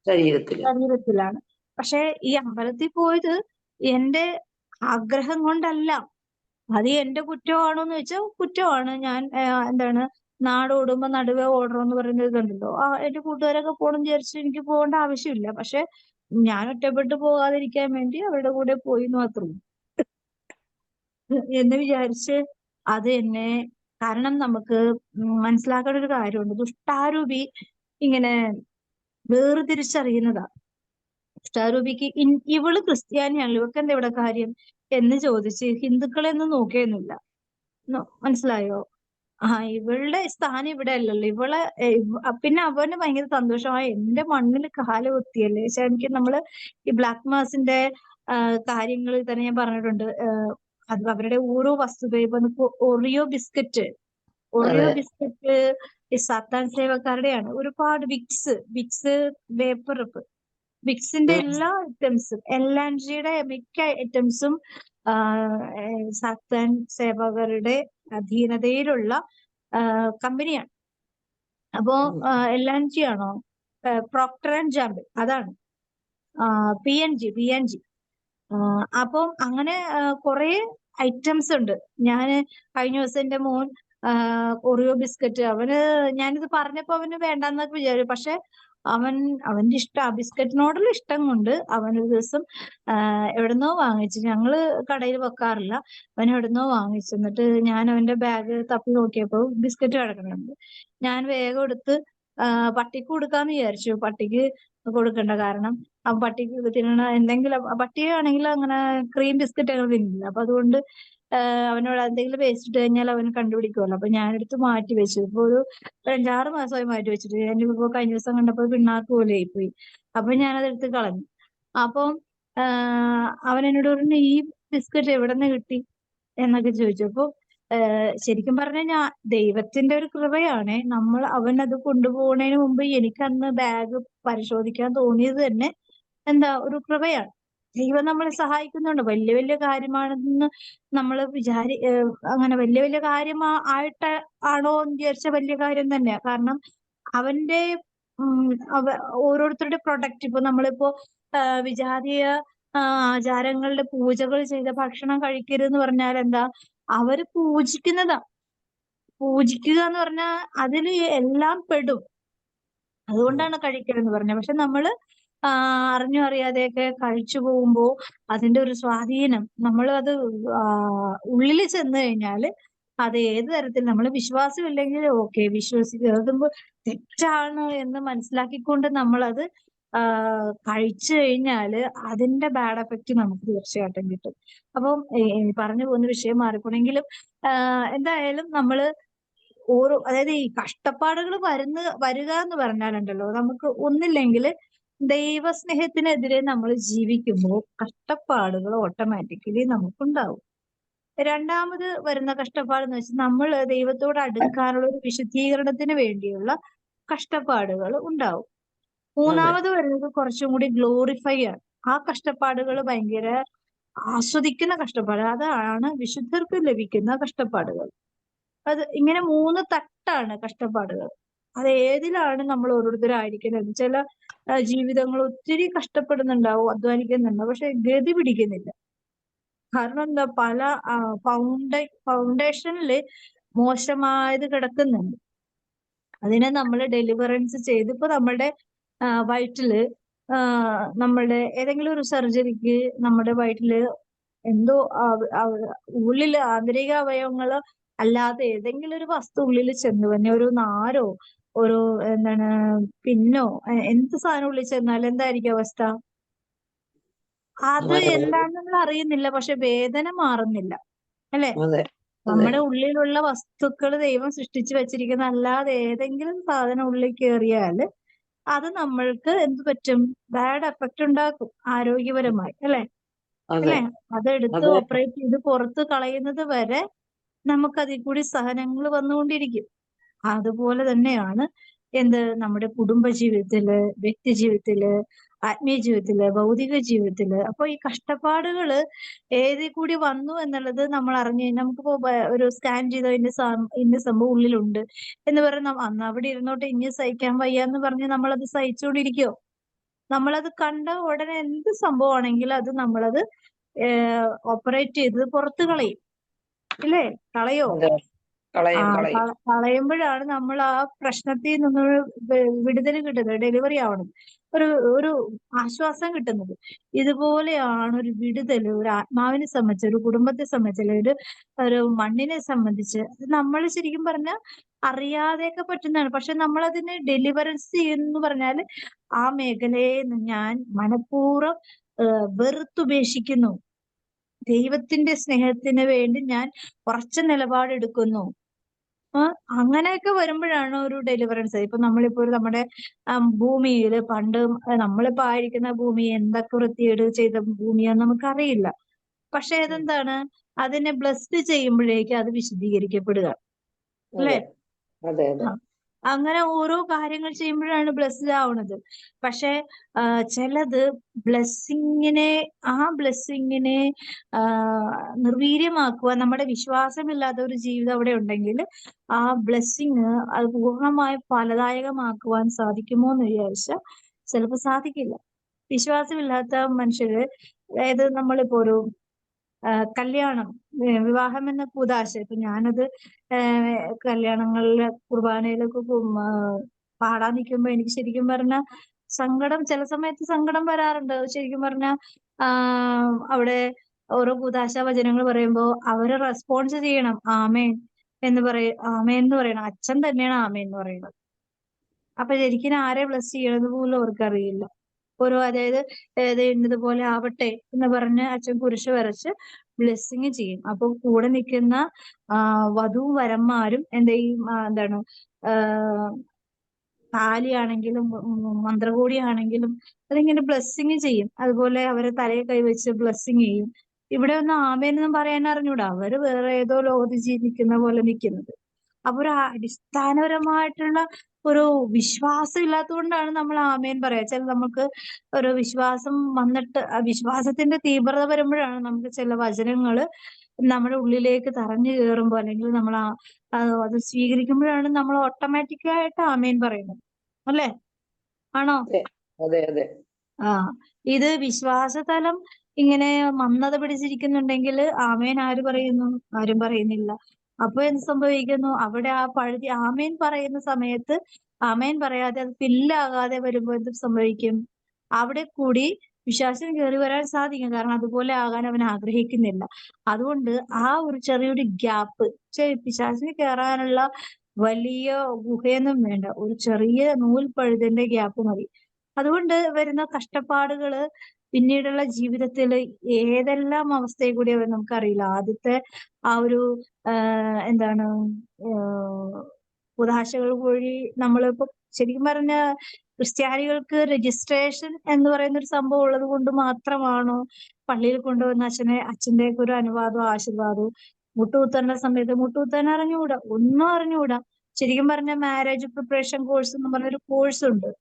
ശരീരത്തിലാണ്. പക്ഷെ ഈ അമ്പലത്തിൽ പോയത് എന്റെ ആഗ്രഹം കൊണ്ടല്ല. അത് എന്റെ കുറ്റമാണോ എന്ന് ചോദിച്ചാൽ കുറ്റമാണ്. ഞാൻ എന്താണ്, നാടോടുമ്പോ നടുവേ ഓടണം എന്ന് പറയുന്നത് കണ്ടല്ലോ. എന്റെ കൂട്ടുകാരൊക്കെ പോകണം വിചാരിച്ച് എനിക്ക് പോകേണ്ട ആവശ്യമില്ല. പക്ഷെ ഞാൻ ഒറ്റപ്പെട്ട് പോകാതിരിക്കാൻ വേണ്ടി അവരുടെ കൂടെ പോയി മാത്രം എന്ന് വിചാരിച്ച് അത് എന്നെ, കാരണം നമുക്ക് മനസ്സിലാക്കേണ്ട ഒരു കാര്യമുണ്ട്. ദുഷ്ടാരൂപി ഇങ്ങനെ വേർതിരിച്ചറിയുന്നതാ. ദുഷ്ടാരൂപിക്ക് ഇവള് ക്രിസ്ത്യാനിയാണല്ലോ, ഇവർക്ക് എന്താ ഇവിടെ കാര്യം എന്ന് ചോദിച്ച് ഹിന്ദുക്കളെ ഒന്നും നോക്കിയൊന്നുമില്ല. മനസ്സിലായോ? ഇവളുടെ സ്ഥാനം ഇവിടെ അല്ലല്ലോ. പിന്നെ അവന് ഭയങ്കര സന്തോഷമായി എന്റെ മണ്ണിൽ കാല് കുത്തിയല്ലേ. പക്ഷെ എനിക്ക് നമ്മള് ഈ ബ്ലാക്ക് മാസിന്റെ കാര്യങ്ങളിൽ തന്നെ ഞാൻ പറഞ്ഞിട്ടുണ്ട്. അത് അവരുടെ ഓരോ വസ്തുതയും, ഇപ്പൊ ഒറിയോ ബിസ്ക്കറ്റ് ഈ സാത്താൻ സേവക്കാരുടെയാണ്. ഒരുപാട് വിക്സ് വേപ്പറപ്പ്, വിക്സിന്റെ എല്ലാ ഐറ്റംസും, LNGയുടെ മിക്ക ഐറ്റംസും സാത്താൻ സേവകരുടെ അധീനതയിലുള്ള കമ്പനിയാണ്. അപ്പോ LNG ആണോ, പ്രോക്ടർ ആൻഡ് ഗാംബിൾ, അതാണ്. PNG. അപ്പം അങ്ങനെ കുറെ ഐറ്റംസ് ഉണ്ട്. ഞാന് കഴിഞ്ഞ ദിവസം എന്റെ മോൻ ഒറിയോ ബിസ്ക്കറ്റ്, ഞാനിത് പറഞ്ഞപ്പോ അവന് വേണ്ടെന്നൊക്കെ വിചാരിച്ചു. പക്ഷെ അവന്റെ ഇഷ്ടം, ആ ബിസ്ക്കറ്റിനോടുള്ള ഇഷ്ടം കൊണ്ട് അവനൊരു ദിവസം എവിടുന്നോ വാങ്ങിച്ചു. ഞങ്ങള് കടയിൽ വെക്കാറില്ല. അവൻ എവിടുന്നോ വാങ്ങിച്ചു. എന്നിട്ട് ഞാൻ അവന്റെ ബാഗ് തപ്പി നോക്കിയപ്പോ ബിസ്ക്കറ്റ് കിടക്കുന്നുണ്ട്. ഞാൻ വേഗം എടുത്ത് പട്ടിക്ക് കൊടുക്കാന്ന് വിചാരിച്ചു. പട്ടിക്ക് കൊടുക്കണ്ട, കാരണം ആ പട്ടിക്ക് തിന്നണ എന്തെങ്കിലും, പട്ടിയാണെങ്കിൽ അങ്ങനെ ക്രീം ബിസ്ക്കറ്റ് അങ്ങനെ തിന്നില്ല. അപ്പൊ അതുകൊണ്ട് അവനോട് എന്തെങ്കിലും വേസ്റ്റ് ഇട്ട് കഴിഞ്ഞാൽ അവന് കണ്ടുപിടിക്കുമല്ലോ. അപ്പൊ ഞാനെടുത്ത് മാറ്റി വെച്ചു. ഇപ്പൊ ഒരു 5-6 മാസമായി മാറ്റി വെച്ചിട്ട്. ഞാനിപ്പോ കഴിഞ്ഞ ദിവസം കണ്ടപ്പോ പിണ്ണാക്ക് പോലെ ആയിപ്പോയി. അപ്പൊ ഞാനതെടുത്ത് കളഞ്ഞു. അപ്പം അവൻ എന്നോട് പറഞ്ഞു, ഈ ബിസ്ക്കറ്റ് എവിടെ നിന്ന് കിട്ടി എന്നൊക്കെ ചോദിച്ചു. അപ്പൊ ശരിക്കും പറഞ്ഞാൽ ദൈവത്തിന്റെ ഒരു കൃപയാണ്. അവനത് കൊണ്ടുപോകുന്നതിന് മുമ്പ് എനിക്ക് അന്ന് ബാഗ് പരിശോധിക്കാൻ തോന്നിയത് തന്നെ ഒരു കൃപയാണ്. ദൈവം നമ്മളെ സഹായിക്കുന്നുണ്ട്. വലിയ വലിയ കാര്യമാണെന്ന് നമ്മൾ അങ്ങനെ വലിയ വലിയ ആയിട്ട് ആണോ എന്ന് വിചാരിച്ച വലിയ കാര്യം തന്നെയാ. കാരണം അവന്റെ ഓരോരുത്തരുടെ പ്രൊഡക്റ്റ്, ഇപ്പൊ നമ്മളിപ്പോ വിജാതീയ ആചാരങ്ങളുടെ പൂജകൾ ചെയ്ത ഭക്ഷണം കഴിക്കരുതെന്ന് പറഞ്ഞാൽ എന്താ, അവര് പൂജിക്കുന്നതാ. പൂജിക്കുക എന്ന് പറഞ്ഞാൽ അതിൽ എല്ലാം പെടും. അതുകൊണ്ടാണ് കഴിക്കരുതെന്ന് പറഞ്ഞത്. പക്ഷെ നമ്മള് അറിഞ്ഞോ അറിയാതെയൊക്കെ കഴിച്ചു പോകുമ്പോ അതിന്റെ ഒരു സ്വാധീനം, നമ്മൾ അത് ഉള്ളിൽ ചെന്ന് കഴിഞ്ഞാല് അത് ഏത് തരത്തിൽ, നമ്മൾ വിശ്വാസമില്ലെങ്കിൽ ഓക്കെ, വിശ്വസിക്കുമ്പോൾ തെറ്റാണ് എന്ന് മനസ്സിലാക്കിക്കൊണ്ട് നമ്മളത് കഴിച്ചു കഴിഞ്ഞാല് അതിന്റെ ബാഡ് എഫക്റ്റ് നമുക്ക് തീർച്ചയായിട്ടും കിട്ടും. അപ്പം പറഞ്ഞു പോകുന്ന വിഷയം മാറിപ്പോണെങ്കിലും എന്തായാലും നമ്മള് അതായത് ഈ കഷ്ടപ്പാടുകൾ വരിക എന്ന് പറഞ്ഞാലുണ്ടല്ലോ, നമുക്ക് ഒന്നില്ലെങ്കിൽ ദൈവസ്നേഹത്തിനെതിരെ നമ്മൾ ജീവിക്കുമ്പോൾ കഷ്ടപ്പാടുകൾ ഓട്ടോമാറ്റിക്കലി നമുക്കുണ്ടാവും. രണ്ടാമത് വരുന്ന കഷ്ടപ്പാട് എന്ന് വെച്ചാൽ നമ്മൾ ദൈവത്തോട് അടുക്കാനുള്ള ഒരു വിശുദ്ധീകരണത്തിന് വേണ്ടിയുള്ള കഷ്ടപ്പാടുകൾ ഉണ്ടാവും. മൂന്നാമത് വരുന്നത് കുറച്ചും കൂടി ഗ്ലോറിഫൈ ആണ്. ആ കഷ്ടപ്പാടുകൾ ഭയങ്കര ആസ്വദിക്കുന്ന കഷ്ടപ്പാട്, അതാണ് വിശുദ്ധർക്ക് ലഭിക്കുന്ന കഷ്ടപ്പാടുകൾ. അത് ഇങ്ങനെ 3 തട്ടാണ് കഷ്ടപ്പാടുകൾ. അത് ഏതിലാണ് നമ്മൾ ഓരോരുത്തരായിരിക്കുന്നത്. ചില ജീവിതങ്ങൾ ഒത്തിരി കഷ്ടപ്പെടുന്നുണ്ടാവും, അധ്വാനിക്കുന്നുണ്ടാവും, പക്ഷെ ഗതി പിടിക്കുന്നില്ല. കാരണം എന്താ, പല ഫൗണ്ടേഷനില് മോശമായത് കിടക്കുന്നുണ്ട്. അതിനെ നമ്മൾ ഡെലിവറൻസ് ചെയ്ത് ഇപ്പൊ നമ്മുടെ വയറ്റില് നമ്മളുടെ ഏതെങ്കിലും ഒരു സർജറിക്ക് നമ്മുടെ വയറ്റില് എന്തോ ഉള്ളില് ആന്തരിക അവയവങ്ങള് അല്ലാതെ ഏതെങ്കിലും ഒരു വസ്തു ഉള്ളിൽ ചെന്ന് തന്നെ ഒരു നാരോ ഒരു എന്താണ് പിന്നോ എന്ത് സാധനം ഉള്ളിൽ ചെന്നാൽ എന്തായിരിക്കും അവസ്ഥ? അത് അതെ എന്താണെന്ന് നമ്മൾ അറിയുന്നില്ല, പക്ഷെ വേദന മാറുന്നില്ല, അല്ലെ? അതെ അതെ നമ്മുടെ ഉള്ളിലുള്ള വസ്തുക്കൾ ദൈവം സൃഷ്ടിച്ചു വെച്ചിരിക്കുന്ന അല്ലാതെ ഏതെങ്കിലും സാധനം ഉള്ളിൽ കയറിയാൽ അത് നമ്മൾക്ക് എന്ത് പറ്റും? ബാഡ് എഫക്റ്റ് ഉണ്ടാക്കും ആരോഗ്യപരമായി, അല്ലെ? അതെ അല്ലെ? അതെടുത്ത് അതെ ഓപ്പറേറ്റ് ചെയ്ത് പുറത്ത് കളയുന്നത് വരെ നമുക്ക് അതിൽ കൂടി സഹനങ്ങൾ വന്നുകൊണ്ടിരിക്കും. അതുപോലെ തന്നെയാണ് എന്ത് നമ്മുടെ കുടുംബ ജീവിതത്തില്, വ്യക്തി ജീവിതത്തില്, ആത്മീയ ജീവിതത്തില്, ഭൗതിക ജീവിതത്തില്. അപ്പൊ ഈ കഷ്ടപ്പാടുകള് ഏതിൽ കൂടി വന്നു എന്നുള്ളത് നമ്മൾ അറിഞ്ഞു കഴിഞ്ഞാൽ നമുക്കിപ്പോ ഒരു സ്കാൻ ചെയ്തോ ഇന്ന സംഭവം ഉള്ളിലുണ്ട് എന്ന് പറഞ്ഞ അന്ന് അവിടെ ഇരുന്നോട്ട് ഇനി സഹിക്കാൻ വയ്യ എന്ന് പറഞ്ഞ് നമ്മളത് സഹിച്ചുകൊണ്ടിരിക്കോ? നമ്മളത് കണ്ട ഉടനെ എന്ത് സംഭവമാണെങ്കിലും അത് നമ്മളത് ഓപ്പറേറ്റ് ചെയ്ത് പുറത്ത് കളയും, ഇല്ലേ? കളയോ? അതെ കളയും ആ കളയും കളയുമ്പോഴാണ് നമ്മൾ ആ പ്രശ്നത്തിൽ നിന്നൊരു വിടുതൽ കിട്ടുന്നത്, ഡെലിവറി ആവണം, ഒരു ഒരു ആശ്വാസം കിട്ടുന്നത്. ഇതുപോലെയാണ് ഒരു വിടുതൽ ഒരു ആത്മാവിനെ സംബന്ധിച്ച്, ഒരു കുടുംബത്തെ സംബന്ധിച്ച്, അല്ലെങ്കിൽ ഒരു മണ്ണിനെ സംബന്ധിച്ച് നമ്മൾ ശരിക്കും പറഞ്ഞാൽ അറിയാതെയൊക്കെ പറ്റുന്നതാണ്. പക്ഷെ നമ്മൾ അതിനെ ഡെലിവറൻസ് ചെയ്യുന്നു പറഞ്ഞാൽ ആ മേഖലയെ ഞാൻ മനഃപൂർവ്വം വെറുത്തുപേക്ഷിക്കുന്നു. ദൈവത്തിന്റെ സ്നേഹത്തിന് വേണ്ടി ഞാൻ ഉറച്ച നിലപാടെടുക്കുന്നു. അങ്ങനെയൊക്കെ വരുമ്പോഴാണ് ഒരു ഡെലിവറൻസ്. ഇപ്പൊ നമ്മളിപ്പോ നമ്മുടെ ഭൂമിയില് പണ്ട് നമ്മളിപ്പോ ആയിരിക്കുന്ന ഭൂമി എന്തൊക്കെ വൃത്തികേട് ചെയ്ത ഭൂമിയാന്ന് നമുക്കറിയില്ല. പക്ഷെ അതെന്താണ്, അതിനെ ബ്ലെസ്ഡ് ചെയ്യുമ്പോഴേക്ക് അത് വിശദീകരിക്കപ്പെടുക, അല്ലെ? അതെ അതെ അങ്ങനെ ഓരോ കാര്യങ്ങൾ ചെയ്യുമ്പോഴാണ് ബ്ലെസ്ഡ് ആവുന്നത്. പക്ഷെ ചിലത് ബ്ലെസ്സിങ്ങിനെ നിർവീര്യമാക്കുവാൻ നമ്മുടെ വിശ്വാസമില്ലാത്ത ഒരു ജീവിതം അവിടെ ഉണ്ടെങ്കിൽ ആ ബ്ലെസ്സിങ് അത് പൂർണ്ണമായി ഫലദായകമാക്കുവാൻ സാധിക്കുമോ എന്ന് വിചാരിച്ചാൽ ചിലപ്പോൾ സാധിക്കില്ല. വിശ്വാസമില്ലാത്ത മനുഷ്യര്, അതായത് നമ്മളിപ്പോ ഒരു കല്യാണം, വിവാഹം എന്ന കൂദാശ, ഇപ്പൊ ഞാനത് കല്യാണങ്ങളിലെ കുർബാനയിലൊക്കെ പാടാൻ നിൽക്കുമ്പോ എനിക്ക് ശരിക്കും പറഞ്ഞാൽ സങ്കടം, ചില സമയത്ത് സങ്കടം വരാറുണ്ട്. ശരിക്കും പറഞ്ഞാൽ അവിടെ ഓരോ കൂദാശ വചനങ്ങൾ പറയുമ്പോ അവര് റെസ്പോൺസ് ചെയ്യണം, ആമേൻ ആമേൻ എന്ന് പറയണം. അച്ഛൻ തന്നെയാണ് ആമേൻ എന്ന് പറയുന്നത്. അപ്പൊ ശരിക്കും ആരെ ബ്ലസ് ചെയ്യണമെന്ന് പോലും അവർക്കറിയില്ല. അതായത് ഇന്നതുപോലെ ആവട്ടെ എന്ന് പറഞ്ഞ് അച്ഛൻ കുരിശ് വരച്ച് ബ്ലെസ്സിങ് ചെയ്യും. അപ്പൊ കൂടെ നിൽക്കുന്ന വധുവും വരന്മാരും എന്താണ് താലിയാണെങ്കിലും മന്ത്രകോടിയാണെങ്കിലും അതിങ്ങനെ ബ്ലെസ്സിങ് ചെയ്യും. അതുപോലെ അവരെ തലയെ കൈവച്ച് ബ്ലെസ്സിങ് ചെയ്യും. ഇവിടെ ഒന്നും ആമേനൊന്നും പറയാൻ അറിഞ്ഞൂടാ, അവര് വേറെ ഏതോ ലോകത്ത് ജീവിക്കുന്ന പോലെ നിൽക്കുന്നത്. അപ്പൊ ഒരു അടിസ്ഥാനപരമായിട്ടുള്ള ഒരു വിശ്വാസം ഇല്ലാത്തതുകൊണ്ടാണ് നമ്മൾ ആമേൻ പറയാ. ചില നമുക്ക് ഒരു വിശ്വാസം വന്നിട്ട് ആ വിശ്വാസത്തിന്റെ തീവ്രത വരുമ്പോഴാണ് നമുക്ക് ചില വചനങ്ങള് നമ്മുടെ ഉള്ളിലേക്ക് തറഞ്ഞു കയറുമ്പോ, അല്ലെങ്കിൽ നമ്മൾ അത് സ്വീകരിക്കുമ്പോഴാണ് നമ്മൾ ഓട്ടോമാറ്റിക്കായിട്ട് ആമേൻ പറയുന്നത്, അല്ലേ? ആണോ? അതെ അതെ ഇത് വിശ്വാസതലം ഇങ്ങനെ മന്ദത പിടിച്ചിരിക്കുന്നുണ്ടെങ്കിൽ ആമേൻ ആര് പറയുന്നു? ആരും പറയുന്നില്ല. അപ്പൊ എന്ത് സംഭവിക്കുന്നു? അവിടെ ആ പഴുതി ആമേൻ പറയുന്ന സമയത്ത് ആമേൻ പറയാതെ അത് ഫില്ലാകാതെ വരുമ്പോ എന്ത് സംഭവിക്കും? അവിടെ കൂടി വിശ്വാസം കയറി വരാൻ സാധിക്കും. കാരണം അതുപോലെ ആകാൻ അവൻ ആഗ്രഹിക്കുന്നില്ല. അതുകൊണ്ട് ആ ഒരു ചെറിയൊരു ഗ്യാപ്പ്, പിശാചിന് കയറാനുള്ള വലിയ ഗുഹയൊന്നും വേണ്ട, ഒരു ചെറിയ നൂൽപ്പഴുതിന്റെ ഗ്യാപ്പ് മതി. അതുകൊണ്ട് വരുന്ന കഷ്ടപ്പാടുകള് പിന്നീടുള്ള ജീവിതത്തില് ഏതെല്ലാം അവസ്ഥയിൽ കൂടി നമുക്കറിയില്ല. ആദ്യത്തെ ആ ഒരു എന്താണ് ഉദാശകൾ വഴി നമ്മളിപ്പോ ശരിക്കും പറഞ്ഞ ക്രിസ്ത്യാനികൾക്ക് രജിസ്ട്രേഷൻ എന്ന് പറയുന്ന ഒരു സംഭവം ഉള്ളത് കൊണ്ട് മാത്രമാണോ പള്ളിയിൽ കൊണ്ടുവന്ന അച്ഛന്റെ ഒക്കെ ഒരു അനുവാദവും ആശീർവാദവും മുട്ടുകുത്തേണ്ട സമയത്ത് മുട്ടുകുത്താൻ അറിഞ്ഞുകൂടാ, ഒന്നും അറിഞ്ഞുകൂടാ. ശരിക്കും പറഞ്ഞ മാരേജ് പ്രിപ്പറേഷൻ കോഴ്സ് എന്ന് പറഞ്ഞൊരു കോഴ്സ് ഉണ്ട്.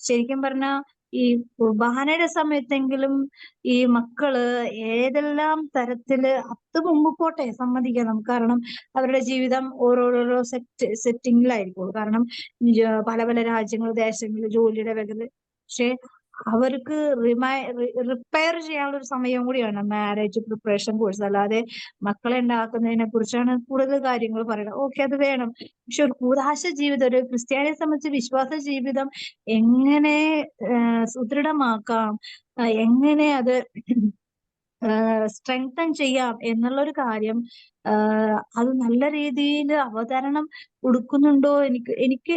ശരിക്കും പറഞ്ഞ ഈ കുർബാനയുടെ സമയത്തെങ്കിലും ഈ മക്കള് ഏതെല്ലാം തരത്തില് അത് മുമ്പ് പോട്ടെ, സമ്മതിക്കാം നമുക്ക്. കാരണം അവരുടെ ജീവിതം ഓരോരോ സെറ്റിങ്ങിലായിരിക്കും. കാരണം പല പല രാജ്യങ്ങൾ, ദേശങ്ങൾ, ജോലിയുടെ പക്ഷെ അവർക്ക് റിപ്പയർ ചെയ്യാനുള്ള ഒരു സമയം കൂടിയാണ് മാരേജ് പ്രിപ്പറേഷൻ കോഴ്സ്. അല്ലാതെ മക്കളെ ഉണ്ടാക്കുന്നതിനെ കുറിച്ചാണ് കൂടുതൽ കാര്യങ്ങൾ പറയുന്നത്. ഓക്കെ, അത് വേണം. പക്ഷെ ഒരു കൂതാശ ജീവിതം, ഒരു ക്രിസ്ത്യാനിയെ സംബന്ധിച്ച് വിശ്വാസ ജീവിതം എങ്ങനെ സുദൃഢമാക്കാം, എങ്ങനെ അത് സ്ട്രെങ്തൻ ചെയ്യാം എന്നുള്ള ഒരു കാര്യം അത് നല്ല രീതിയിൽ അവതരണം കൊടുക്കുന്നുണ്ടോ എനിക്ക്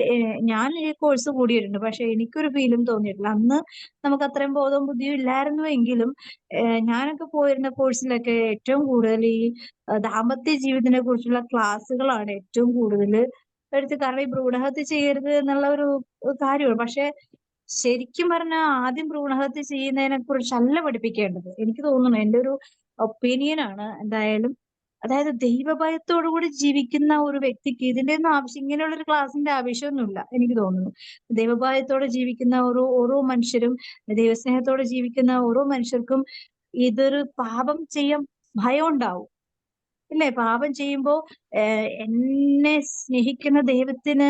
ഞാൻ ഈ കോഴ്സ് കൂടിയിട്ടുണ്ട്. പക്ഷെ എനിക്കൊരു ഫീലും തോന്നിയിട്ടില്ല. അന്ന് നമുക്ക് അത്രയും ബോധവും ബുദ്ധിയും ഇല്ലായിരുന്നുവെങ്കിലും ഞാനൊക്കെ പോയിരുന്ന കോഴ്സിലൊക്കെ ഏറ്റവും കൂടുതൽ ഈ ദാമ്പത്യ ജീവിതത്തിനെ കുറിച്ചുള്ള ക്ലാസ്സുകളാണ് ഏറ്റവും കൂടുതൽ എടുത്ത്. കാരണം ഈ ഭ്രൂണഹത്യ ചെയ്യരുത് എന്നുള്ള ഒരു കാര്യമാണ്. പക്ഷെ ശരിക്കും പറഞ്ഞാൽ ആദ്യം ഭ്രൂണഹത്യ ചെയ്യുന്നതിനെ കുറിച്ചല്ല പഠിപ്പിക്കേണ്ടത്. എനിക്ക് തോന്നുന്നു, എന്റെ ഒരു ഒപ്പീനിയൻ ആണ് എന്തായാലും. അതായത് ദൈവഭയത്തോടു കൂടി ജീവിക്കുന്ന ഒരു വ്യക്തിക്ക് ഇതിന്റെ ഒന്നും ആവശ്യം, ഇങ്ങനെയുള്ള ഒരു ക്ലാസിന്റെ ആവശ്യമൊന്നുമില്ല എനിക്ക് തോന്നുന്നു. ദൈവഭയത്തോടെ ജീവിക്കുന്ന ഓരോ മനുഷ്യരും, ദൈവസ്നേഹത്തോടെ ജീവിക്കുന്ന ഓരോ മനുഷ്യർക്കും ഇതൊരു പാപം ചെയ്യാൻ ഭയം ഉണ്ടാവും. ഇല്ലേ? പാപം ചെയ്യുമ്പോ എന്നെ സ്നേഹിക്കുന്ന ദൈവത്തിന്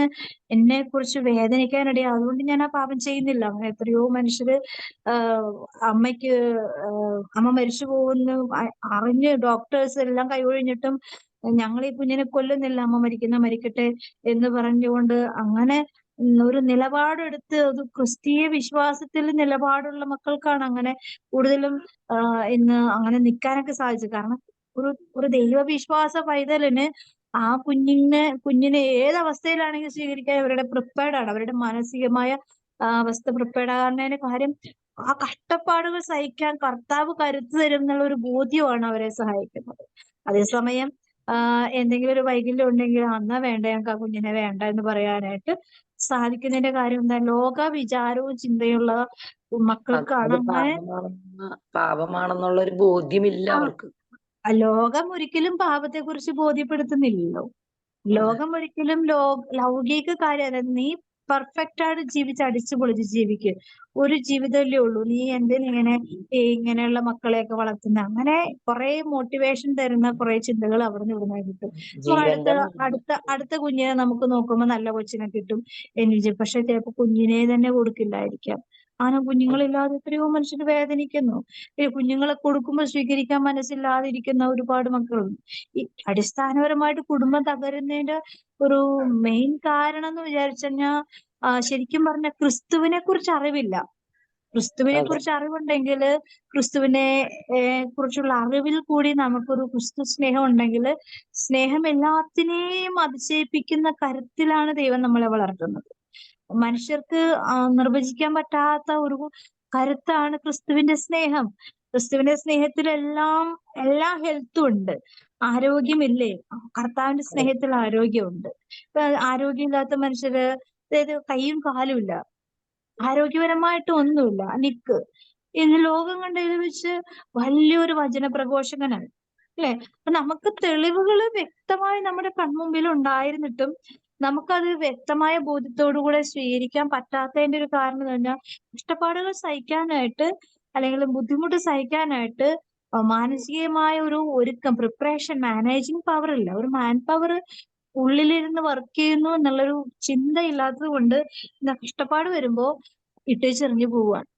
എന്നെ കുറിച്ച് വേദനിക്കാനിടയാ. അതുകൊണ്ട് ഞാൻ ആ പാപം ചെയ്യുന്നില്ല. അങ്ങനെ എത്രയോ മനുഷ്യര് അമ്മയ്ക്ക് അമ്മ മരിച്ചു പോകുന്നു അറിഞ്ഞ് ഡോക്ടേഴ്സ് എല്ലാം കൈയൊഴിഞ്ഞിട്ടും ഞങ്ങൾ ഈ കുഞ്ഞിനെ കൊല്ലുന്നില്ല, അമ്മ മരിക്കട്ടെ എന്ന് പറഞ്ഞുകൊണ്ട് അങ്ങനെ ഒരു നിലപാടെടുത്ത്, ഒരു ക്രിസ്തീയ വിശ്വാസത്തിൽ നിലപാടുള്ള മക്കൾക്കാണ് അങ്ങനെ കൂടുതലും ഇന്ന് അങ്ങനെ നിൽക്കാനൊക്കെ സാധിച്ചത്. കാരണം ഒരു ദൈവവിശ്വാസ പൈതലിന് ആ കുഞ്ഞിനെ ഏത് അവസ്ഥയിലാണെങ്കിലും സ്വീകരിക്കാൻ അവരുടെ പ്രിപ്പയർഡ് ആണ്. അവരുടെ മാനസികമായ അവസ്ഥ പ്രിപ്പയർഡ് ആകുന്നതിന് കാര്യം ആ കഷ്ടപ്പാടുകൾ സഹിക്കാൻ കർത്താവ് കരുത്ത് തരും എന്നുള്ള ഒരു ബോധ്യമാണ് അവരെ സഹായിക്കുന്നത്. അതേസമയം എന്തെങ്കിലും ഒരു വൈകല്യം ഉണ്ടെങ്കിൽ അന്നാ വേണ്ട, ഞങ്ങൾക്ക് ആ കുഞ്ഞിനെ വേണ്ട എന്ന് പറയാനായിട്ട് സാധിക്കുന്നതിന്റെ കാര്യം എന്താ? ലോക വിചാരവും ചിന്തയുള്ള മക്കൾക്കാണ് അത് അങ്ങനെ പാപമാണെന്നുള്ള ഒരു ബോധ്യമില്ല അവർക്ക്. ലോകം ഒരിക്കലും പാപത്തെ കുറിച്ച് ബോധ്യപ്പെടുത്തുന്നില്ലല്ലോ. ലോകം ഒരിക്കലും ലൗകിക കാര്യം, അതായത് നീ പെർഫെക്റ്റ് ആയിട്ട് ജീവിച്ച് അടിച്ചു പൊളിച്ച് ജീവിക്കുക. ഒരു ജീവിതമല്ലേ ഉള്ളൂ, നീ എന്തിനിങ്ങനെ ഇങ്ങനെയുള്ള മക്കളെയൊക്കെ വളർത്തുന്ന, അങ്ങനെ കുറെ മോട്ടിവേഷൻ തരുന്ന കുറെ ചിന്തകൾ അവിടെ നിന്ന് കിട്ടും. ജീവന്റെ അടുത്ത കുഞ്ഞിനെ നമുക്ക് നോക്കുമ്പോൾ നല്ല കൊച്ചിനെ കിട്ടും എന്ന്, പക്ഷെ ചിലപ്പോൾ കുഞ്ഞിനെ തന്നെ കൊടുക്കില്ലായിരിക്കാം. അങ്ങനെ കുഞ്ഞുങ്ങളില്ലാതെ എത്രയോ മനുഷ്യർ വേദനിക്കുന്നു. കുഞ്ഞുങ്ങളെ കൊടുക്കുമ്പോൾ സ്വീകരിക്കാൻ മനസ്സില്ലാതിരിക്കുന്ന ഒരുപാട് മക്കളുണ്ട്. ഈ അടിസ്ഥാനപരമായിട്ട് കുടുംബം തകരുന്നതിന്റെ ഒരു മെയിൻ കാരണം എന്ന് വിചാരിച്ചു കഴിഞ്ഞാൽ ശരിക്കും പറഞ്ഞ ക്രിസ്തുവിനെ കുറിച്ച് അറിവില്ല. ക്രിസ്തുവിനെ കുറിച്ച് അറിവുണ്ടെങ്കിൽ, ക്രിസ്തുവിനെ കുറിച്ചുള്ള അറിവിൽ കൂടി നമുക്കൊരു ക്രിസ്തു സ്നേഹം ഉണ്ടെങ്കിൽ, സ്നേഹം എല്ലാത്തിനെയും അതിശയിപ്പിക്കുന്ന കരുത്തിലാണ് ദൈവം നമ്മളെ വളർത്തുന്നത്. മനുഷ്യർക്ക് നിർവചിക്കാൻ പറ്റാത്ത ഒരു കരുത്താണ് ക്രിസ്തുവിന്റെ സ്നേഹം. ക്രിസ്തുവിന്റെ സ്നേഹത്തിൽ എല്ലാ ഹെൽത്തും ഉണ്ട്. ആരോഗ്യമില്ലേ? കർത്താവിന്റെ സ്നേഹത്തിൽ ആരോഗ്യമുണ്ട്. ആരോഗ്യമില്ലാത്ത മനുഷ്യര്, അതായത് കൈയും കാലും ഇല്ല, ആരോഗ്യപരമായിട്ട് ഒന്നുമില്ല, നിക്ക് ഇന്ന് ലോകം കണ്ടതിൽ വെച്ച് വലിയൊരു വചന പ്രഘോഷകനാണ്, അല്ലെ? അപ്പൊ നമുക്ക് തെളിവുകൾ വ്യക്തമായി നമ്മുടെ കൺമുമ്പിൽ ഉണ്ടായിരുന്നിട്ടും നമുക്കത് വ്യക്തമായ ബോധ്യത്തോടുകൂടെ സ്വീകരിക്കാൻ പറ്റാത്തതിന്റെ ഒരു കാരണം എന്ന് പറഞ്ഞാൽ, കഷ്ടപ്പാടുകൾ സഹിക്കാനായിട്ട് അല്ലെങ്കിൽ ബുദ്ധിമുട്ട് സഹിക്കാനായിട്ട് മാനസികമായ ഒരു ഒരുക്കം, പ്രിപ്പറേഷൻ, മാനേജിങ് പവർ ഇല്ല. ഒരു മാൻ പവർ ഉള്ളിലിരുന്ന് വർക്ക് ചെയ്യുന്നു എന്നുള്ളൊരു ചിന്ത ഇല്ലാത്തത് കൊണ്ട് കഷ്ടപ്പാട് വരുമ്പോ ഇട്ടേച്ചെറിഞ്ഞു പോവുകയാണ്.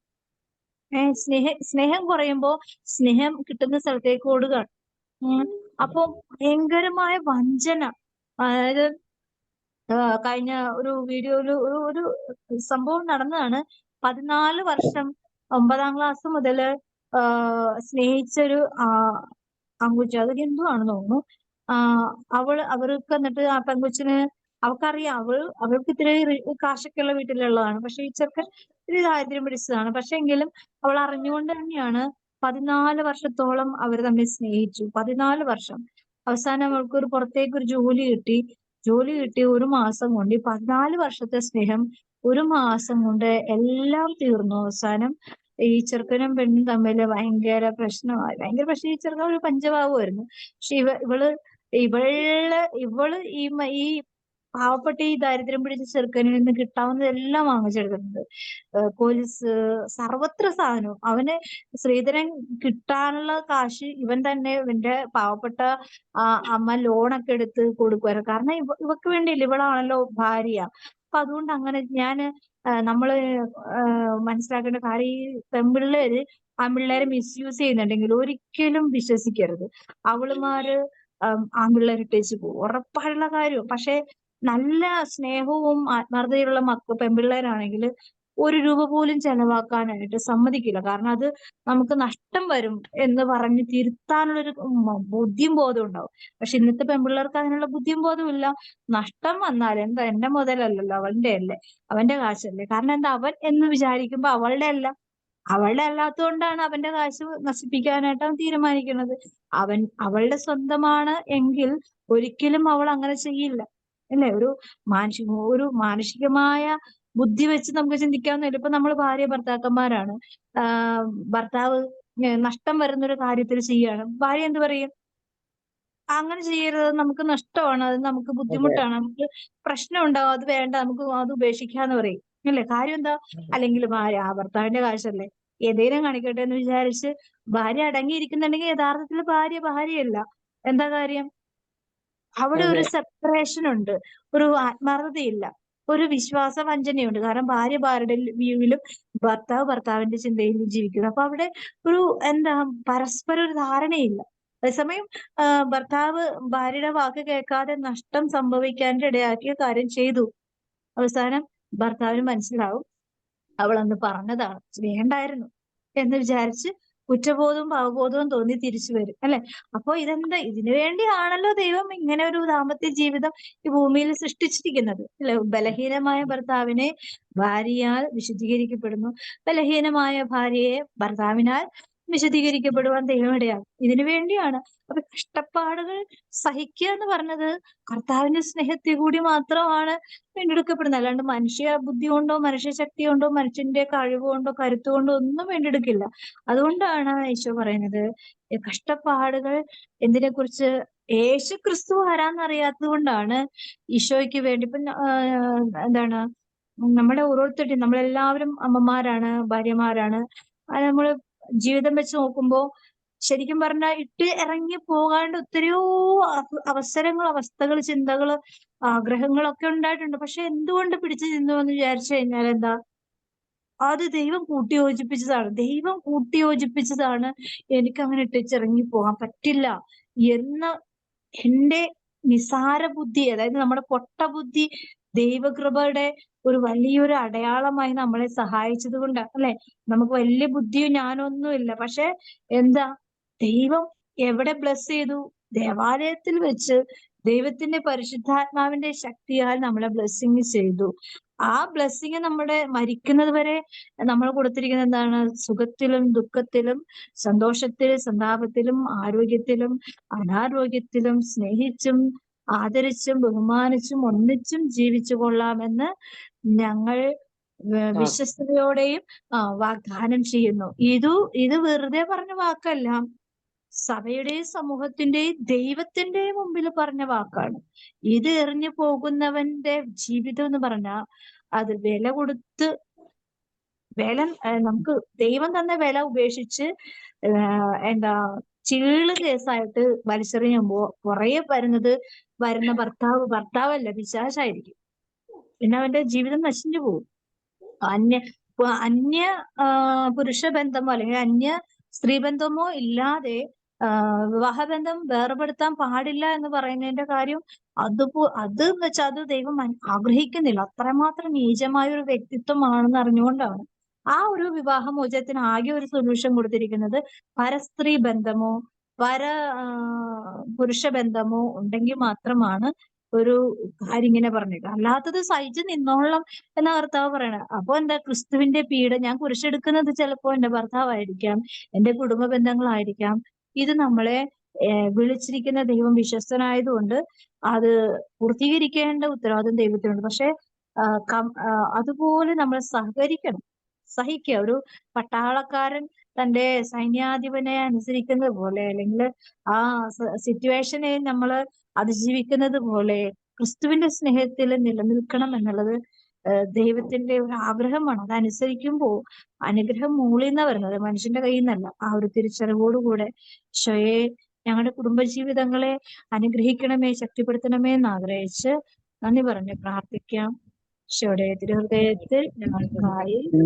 സ്നേഹം കുറയുമ്പോ സ്നേഹം കിട്ടുന്ന സ്ഥലത്തേക്ക് ഓടുകയാണ്. അപ്പൊ ഭയങ്കരമായ വഞ്ചന. അതായത് കഴിഞ്ഞ ഒരു വീഡിയോയില് ഒരു സംഭവം നടന്നതാണ്. 14 വർഷം 9ാം ക്ലാസ് മുതൽ സ്നേഹിച്ചൊരു ആൺകുട്ടി, അത് ഹിന്ദു ആണെന്ന് തോന്നുന്നു. അവർക്ക് എന്നിട്ട് ആ പെൺകൊച്ചിന് അവൾക്കറിയാം, അവൾക്ക് ഇത്തിരി കാശൊക്കെയുള്ള വീട്ടിലുള്ളതാണ്. പക്ഷെ ഈ ചെറുക്കൻ ഇത്തിരി ദാരിദ്ര്യം പിടിച്ചതാണ്. പക്ഷെ എങ്കിലും അവൾ അറിഞ്ഞുകൊണ്ട് തന്നെയാണ് 14 വർഷത്തോളം അവർ തമ്മിൽ സ്നേഹിച്ചു. 14 വർഷം. അവസാനം അവൾക്ക് ഒരു പുറത്തേക്ക് ഒരു ജോലി കിട്ടി. 1 മാസം കൊണ്ട്, ഈ 14 വർഷത്തെ സ്നേഹം 1 മാസം കൊണ്ട് എല്ലാം തീർന്നു. അവസാനം ഈ ചെറുക്കനും പെണ്ണും തമ്മിൽ ഭയങ്കര പ്രശ്നമായി. ഈ ചെറുക്കൻ ഒരു പഞ്ചപാവമായിരുന്നു. പക്ഷെ ഇവള് ഈ പാവപ്പെട്ട ഈ ദാരിദ്ര്യം പിടിച്ച ചെറുക്കനിൽ നിന്ന് കിട്ടാവുന്നതെല്ലാം വാങ്ങിച്ചെടുക്കുന്നുണ്ട്. പോലീസ്, സർവത്ര സാധനവും. അവന് സ്ത്രീധനം കിട്ടാനുള്ള കാശ് ഇവൻ തന്നെ ഇവന്റെ പാവപ്പെട്ട അമ്മ ലോണൊക്കെ എടുത്ത് കൊടുക്കുവായിരുന്നു. കാരണം ഇവക്ക് വേണ്ടിയില്ല, ഇവളാണല്ലോ ഭാര്യ. അപ്പൊ അതുകൊണ്ട് അങ്ങനെ നമ്മള് മനസ്സിലാക്കേണ്ട കാര്യം, ഈ പെൺപിള്ളേര് ആൺപിള്ളേരെ മിസ്യൂസ് ചെയ്യുന്നുണ്ടെങ്കിൽ ഒരിക്കലും വിശ്വസിക്കരുത്. അവളുമാര് ആൺപിള്ളേരെ ഇട്ടേച്ച് പോകും, ഉറപ്പായുള്ള കാര്യം. പക്ഷെ നല്ല സ്നേഹവും ആത്മാർത്ഥതയുള്ള പെൺപിള്ളേരാണെങ്കിൽ ഒരു രൂപ പോലും ചെലവാക്കാനായിട്ട് സമ്മതിക്കില്ല. കാരണം അത് നമുക്ക് നഷ്ടം വരും എന്ന് പറഞ്ഞ് തിരുത്താനുള്ളൊരു ബുദ്ധിയും ബോധവും ഉണ്ടാവും. പക്ഷെ ഇന്നത്തെ പെൺപിള്ളേർക്ക് അതിനുള്ള ബുദ്ധിയും ബോധവും ഇല്ല. നഷ്ടം വന്നാൽ എന്താ, എന്റെ മുതലല്ലല്ലോ, അവന്റെ അല്ലേ, അവന്റെ കാശല്ലേ. കാരണം എന്താ, അവൻ എന്ന് വിചാരിക്കുമ്പോ അവളുടെ അല്ല. അവളുടെ അല്ലാത്തതുകൊണ്ടാണ് അവന്റെ കാശ് നശിപ്പിക്കാനായിട്ട് അവൻ തീരുമാനിക്കുന്നത്. അവളുടെ സ്വന്തമാണ് എങ്കിൽ ഒരിക്കലും അവൾ അങ്ങനെ ചെയ്യില്ല, അല്ലേ? ഒരു മാനുഷികമായ ബുദ്ധി വെച്ച് നമുക്ക് ചിന്തിക്കാവുന്നതല്ല. ഇപ്പൊ നമ്മൾ ഭാര്യ ഭർത്താക്കന്മാരാണ്. ഭർത്താവ് നഷ്ടം വരുന്നൊരു കാര്യത്തിൽ ചെയ്യാണ്, ഭാര്യ എന്ത് പറയും? അങ്ങനെ ചെയ്യരുത്, നമുക്ക് നഷ്ടമാണ്, അത് നമുക്ക് അതെ. ബുദ്ധിമുട്ടാണ്, നമുക്ക് പ്രശ്നം ഉണ്ടാവും, അത് വേണ്ട, നമുക്ക് അത് ഉപേക്ഷിക്കാന്ന് പറയും, അല്ലേ? കാര്യം എന്താ? അല്ലെങ്കിൽ ഭർത്താവിന്റെ കാശല്ലേ, ഏതേലും കാണിക്കട്ടെ എന്ന് വിചാരിച്ച് ഭാര്യ അടങ്ങിയിരിക്കുന്നുണ്ടെങ്കിൽ യഥാർത്ഥത്തിൽ ഭാര്യയല്ല. എന്താ കാര്യം? അവിടെ അതെ. ഒരു സെപ്പറേഷൻ ഉണ്ട്, ഒരു ആത്മാർത്ഥതയില്ല, ഒരു വിശ്വാസ വഞ്ചനയുണ്ട്. കാരണം ഭാര്യ ഭാര്യയുടെ വ്യൂവിലും ഭർത്താവ് ഭർത്താവിന്റെ ചിന്തയിലും ജീവിക്കുന്നു. അപ്പൊ അവിടെ ഒരു പരസ്പരം ഒരു ധാരണയില്ല. അതേസമയം ഭർത്താവ് ഭാര്യയുടെ വാക്ക് കേൾക്കാതെ നഷ്ടം സംഭവിക്കാൻ ഇടയാക്കിയ കാര്യം ചെയ്തു. അവസാനം ഭർത്താവിന് മനസ്സിലാവും അവൾ അന്ന് പറഞ്ഞതാണ്, വേണ്ടായിരുന്നു എന്ന് വിചാരിച്ച് കുറ്റബോധവും പാവബോധവും തോന്നി തിരിച്ചു വരും, അല്ലെ? അപ്പൊ ഇതിനു വേണ്ടിയാണല്ലോ ദൈവം ഇങ്ങനെ ഒരു ദാമ്പത്യ ജീവിതം ഈ ഭൂമിയിൽ സൃഷ്ടിച്ചിരിക്കുന്നത്, അല്ലെ? ബലഹീനമായ ഭർത്താവിനെ ഭാര്യയാൽ വിശുദ്ധീകരിക്കപ്പെടുന്നു, ബലഹീനമായ ഭാര്യയെ ഭർത്താവിനാൽ വിശുദ്ധീകരിക്കപ്പെടുവാൻ ദൈവം ഇടയാകും. ഇതിനു വേണ്ടിയാണ്. അപ്പൊ കഷ്ടപ്പാടുകൾ സഹിക്കുക എന്ന് പറഞ്ഞത് കർത്താവിന്റെ സ്നേഹത്തിൽ കൂടി മാത്രമാണ് വീണ്ടെടുക്കപ്പെടുന്നത്. അല്ലാണ്ട് മനുഷ്യ ബുദ്ധി കൊണ്ടോ മനുഷ്യ ശക്തി കൊണ്ടോ മനുഷ്യന്റെ കഴിവ് കൊണ്ടോ കരുത്ത് കൊണ്ടോ ഒന്നും വീണ്ടെടുക്കില്ല. അതുകൊണ്ടാണ് ഈശോ പറയുന്നത്, കഷ്ടപ്പാടുകൾ എന്തിനെ കുറിച്ച്, യേശു ക്രിസ്തു ആരാന്നറിയാത്തത് കൊണ്ടാണ് ഈശോയ്ക്ക് വേണ്ടി. ഇപ്പൊ നമ്മുടെ ഓരോരുത്തരുടെയും, നമ്മളെല്ലാവരും അമ്മമാരാണ്, ഭാര്യമാരാണ്. അത് നമ്മള് ജീവിതം വെച്ച് നോക്കുമ്പോ ശരിക്കും പറഞ്ഞാൽ ഇട്ട് ഇറങ്ങി പോകാണ്ട് ഒത്തിരിയോ അവസരങ്ങൾ, അവസ്ഥകൾ, ചിന്തകള്, ആഗ്രഹങ്ങളൊക്കെ ഉണ്ടായിട്ടുണ്ട്. പക്ഷെ എന്തുകൊണ്ട് പിടിച്ചു നിന്നു എന്ന് വിചാരിച്ചു കഴിഞ്ഞാൽ എന്താ, അത് ദൈവം കൂട്ടിയോജിപ്പിച്ചതാണ്. ദൈവം കൂട്ടിയോജിപ്പിച്ചതാണ്. എനിക്ക് അങ്ങനെ ഇട്ടിച്ചിറങ്ങി പോകാൻ പറ്റില്ല എന്ന് എന്റെ നിസാര ബുദ്ധി, അതായത് നമ്മുടെ പൊട്ട ബുദ്ധി ദൈവകൃപയുടെ ഒരു വലിയൊരു അടയാളമായി നമ്മളെ സഹായിച്ചത് കൊണ്ടാണ്, അല്ലെ? നമുക്ക് വലിയ ബുദ്ധിയും ജ്ഞാനമൊന്നും ഇല്ല. പക്ഷെ എന്താ, ദൈവം എവിടെ ബ്ലസ് ചെയ്തു? ദേവാലയത്തിൽ വെച്ച് ദൈവത്തിന്റെ പരിശുദ്ധാത്മാവിന്റെ ശക്തിയാൽ നമ്മളെ ബ്ലെസ്സിങ് ചെയ്തു. ആ ബ്ലെസ്സിങ് നമ്മുടെ മരിക്കുന്നത് വരെ നമ്മൾ കൊടുത്തിരിക്കുന്നത് എന്താണ്? സുഖത്തിലും ദുഃഖത്തിലും സന്തോഷത്തിലും സന്താപത്തിലും ആരോഗ്യത്തിലും അനാരോഗ്യത്തിലും സ്നേഹിച്ചും ആദരിച്ചും ബഹുമാനിച്ചും ഒന്നിച്ചും ജീവിച്ചു കൊള്ളാമെന്ന് ഞങ്ങൾ വിശ്വസ്തയോടെയും വാഗ്ദാനം ചെയ്യുന്നു. ഇത് വെറുതെ പറഞ്ഞ വാക്കല്ല, സഭയുടെയും സമൂഹത്തിന്റെയും ദൈവത്തിന്റെയും മുമ്പിൽ പറഞ്ഞ വാക്കാണ്. ഇത് എറിഞ്ഞു പോകുന്നവന്റെ ജീവിതം എന്ന് പറഞ്ഞാൽ അത് വില കൊടുത്ത് നമുക്ക് ദൈവം തന്ന വില ഉപേക്ഷിച്ച് ചീള് കേസായിട്ട് വലിച്ചെറിയുമ്പോ പുറകെ വരുന്ന ഭർത്താവല്ല, പിശാചായിരിക്കും. പിന്നെ അവന്റെ ജീവിതം നശിച്ചു പോകും. അന്യ പുരുഷ ബന്ധമോ അല്ലെങ്കിൽ അന്യ സ്ത്രീബന്ധമോ ഇല്ലാതെ വിവാഹബന്ധം വേർപെടുത്താൻ പാടില്ല എന്ന് പറയുന്നതിന്റെ കാര്യം അത് വെച്ചാൽ അത് ദൈവം ആഗ്രഹിക്കുന്നില്ല. അത്രമാത്രം നീചമായ ഒരു വ്യക്തിത്വമാണെന്ന് അറിഞ്ഞുകൊണ്ടാണ് ആ ഒരു വിവാഹമോചനത്തിന് ആകെ ഒരു സൊല്യൂഷൻ കൊടുത്തിരിക്കുന്നത്. പരസ്ത്രീ ബന്ധമോ പുരുഷ ബന്ധമോ ഉണ്ടെങ്കിൽ മാത്രമാണ് ഒരു കാര്യം ഇങ്ങനെ പറഞ്ഞേക്കാം. അല്ലാത്തത് സഹിച്ച് നിന്നോളണം എന്ന കർത്താവ് പറയണത്. അപ്പൊ എന്താ, ക്രിസ്തുവിന്റെ പീഡ ഞാൻ കുരിശെടുക്കുന്നത് ചിലപ്പോ എന്റെ ഭർത്താവായിരിക്കാം, എന്റെ കുടുംബ ബന്ധങ്ങളായിരിക്കാം. ഇത് നമ്മളെ വിളിച്ചിരിക്കുന്ന ദൈവം വിശ്വസ്തനായതുകൊണ്ട് അത് പൂർത്തീകരിക്കേണ്ട ഉത്തരവാദിത്വം ദൈവത്തിനുണ്ട്. പക്ഷെ അതുപോലെ നമ്മൾ സഹിക്കുക. ഒരു പട്ടാളക്കാരൻ തന്റെ സൈന്യാധിപനെ അനുസരിക്കുന്നത് പോലെ, അല്ലെങ്കിൽ ആ സിറ്റുവേഷനെ നമ്മൾ അതിജീവിക്കുന്നത് പോലെ ക്രിസ്തുവിന്റെ സ്നേഹത്തിൽ നിലനിൽക്കണം എന്നുള്ളത് ദൈവത്തിന്റെ ഒരു ആഗ്രഹമാണ്. അതനുസരിക്കുമ്പോൾ അനുഗ്രഹം മൂളിന്ന വരുന്നത്, മനുഷ്യന്റെ കയ്യിൽ നിന്നല്ല. ആ ഒരു തിരിച്ചറിവോടുകൂടെ ഈശോയെ ഞങ്ങളുടെ കുടുംബജീവിതങ്ങളെ അനുഗ്രഹിക്കണമേ, ശക്തിപ്പെടുത്തണമേ എന്ന് ആഗ്രഹിച്ച് നന്ദി പറഞ്ഞ് പ്രാർത്ഥിക്കാം. ഈശോയുടെ തിരുഹൃദയത്തിൽ ഞങ്ങൾക്കായി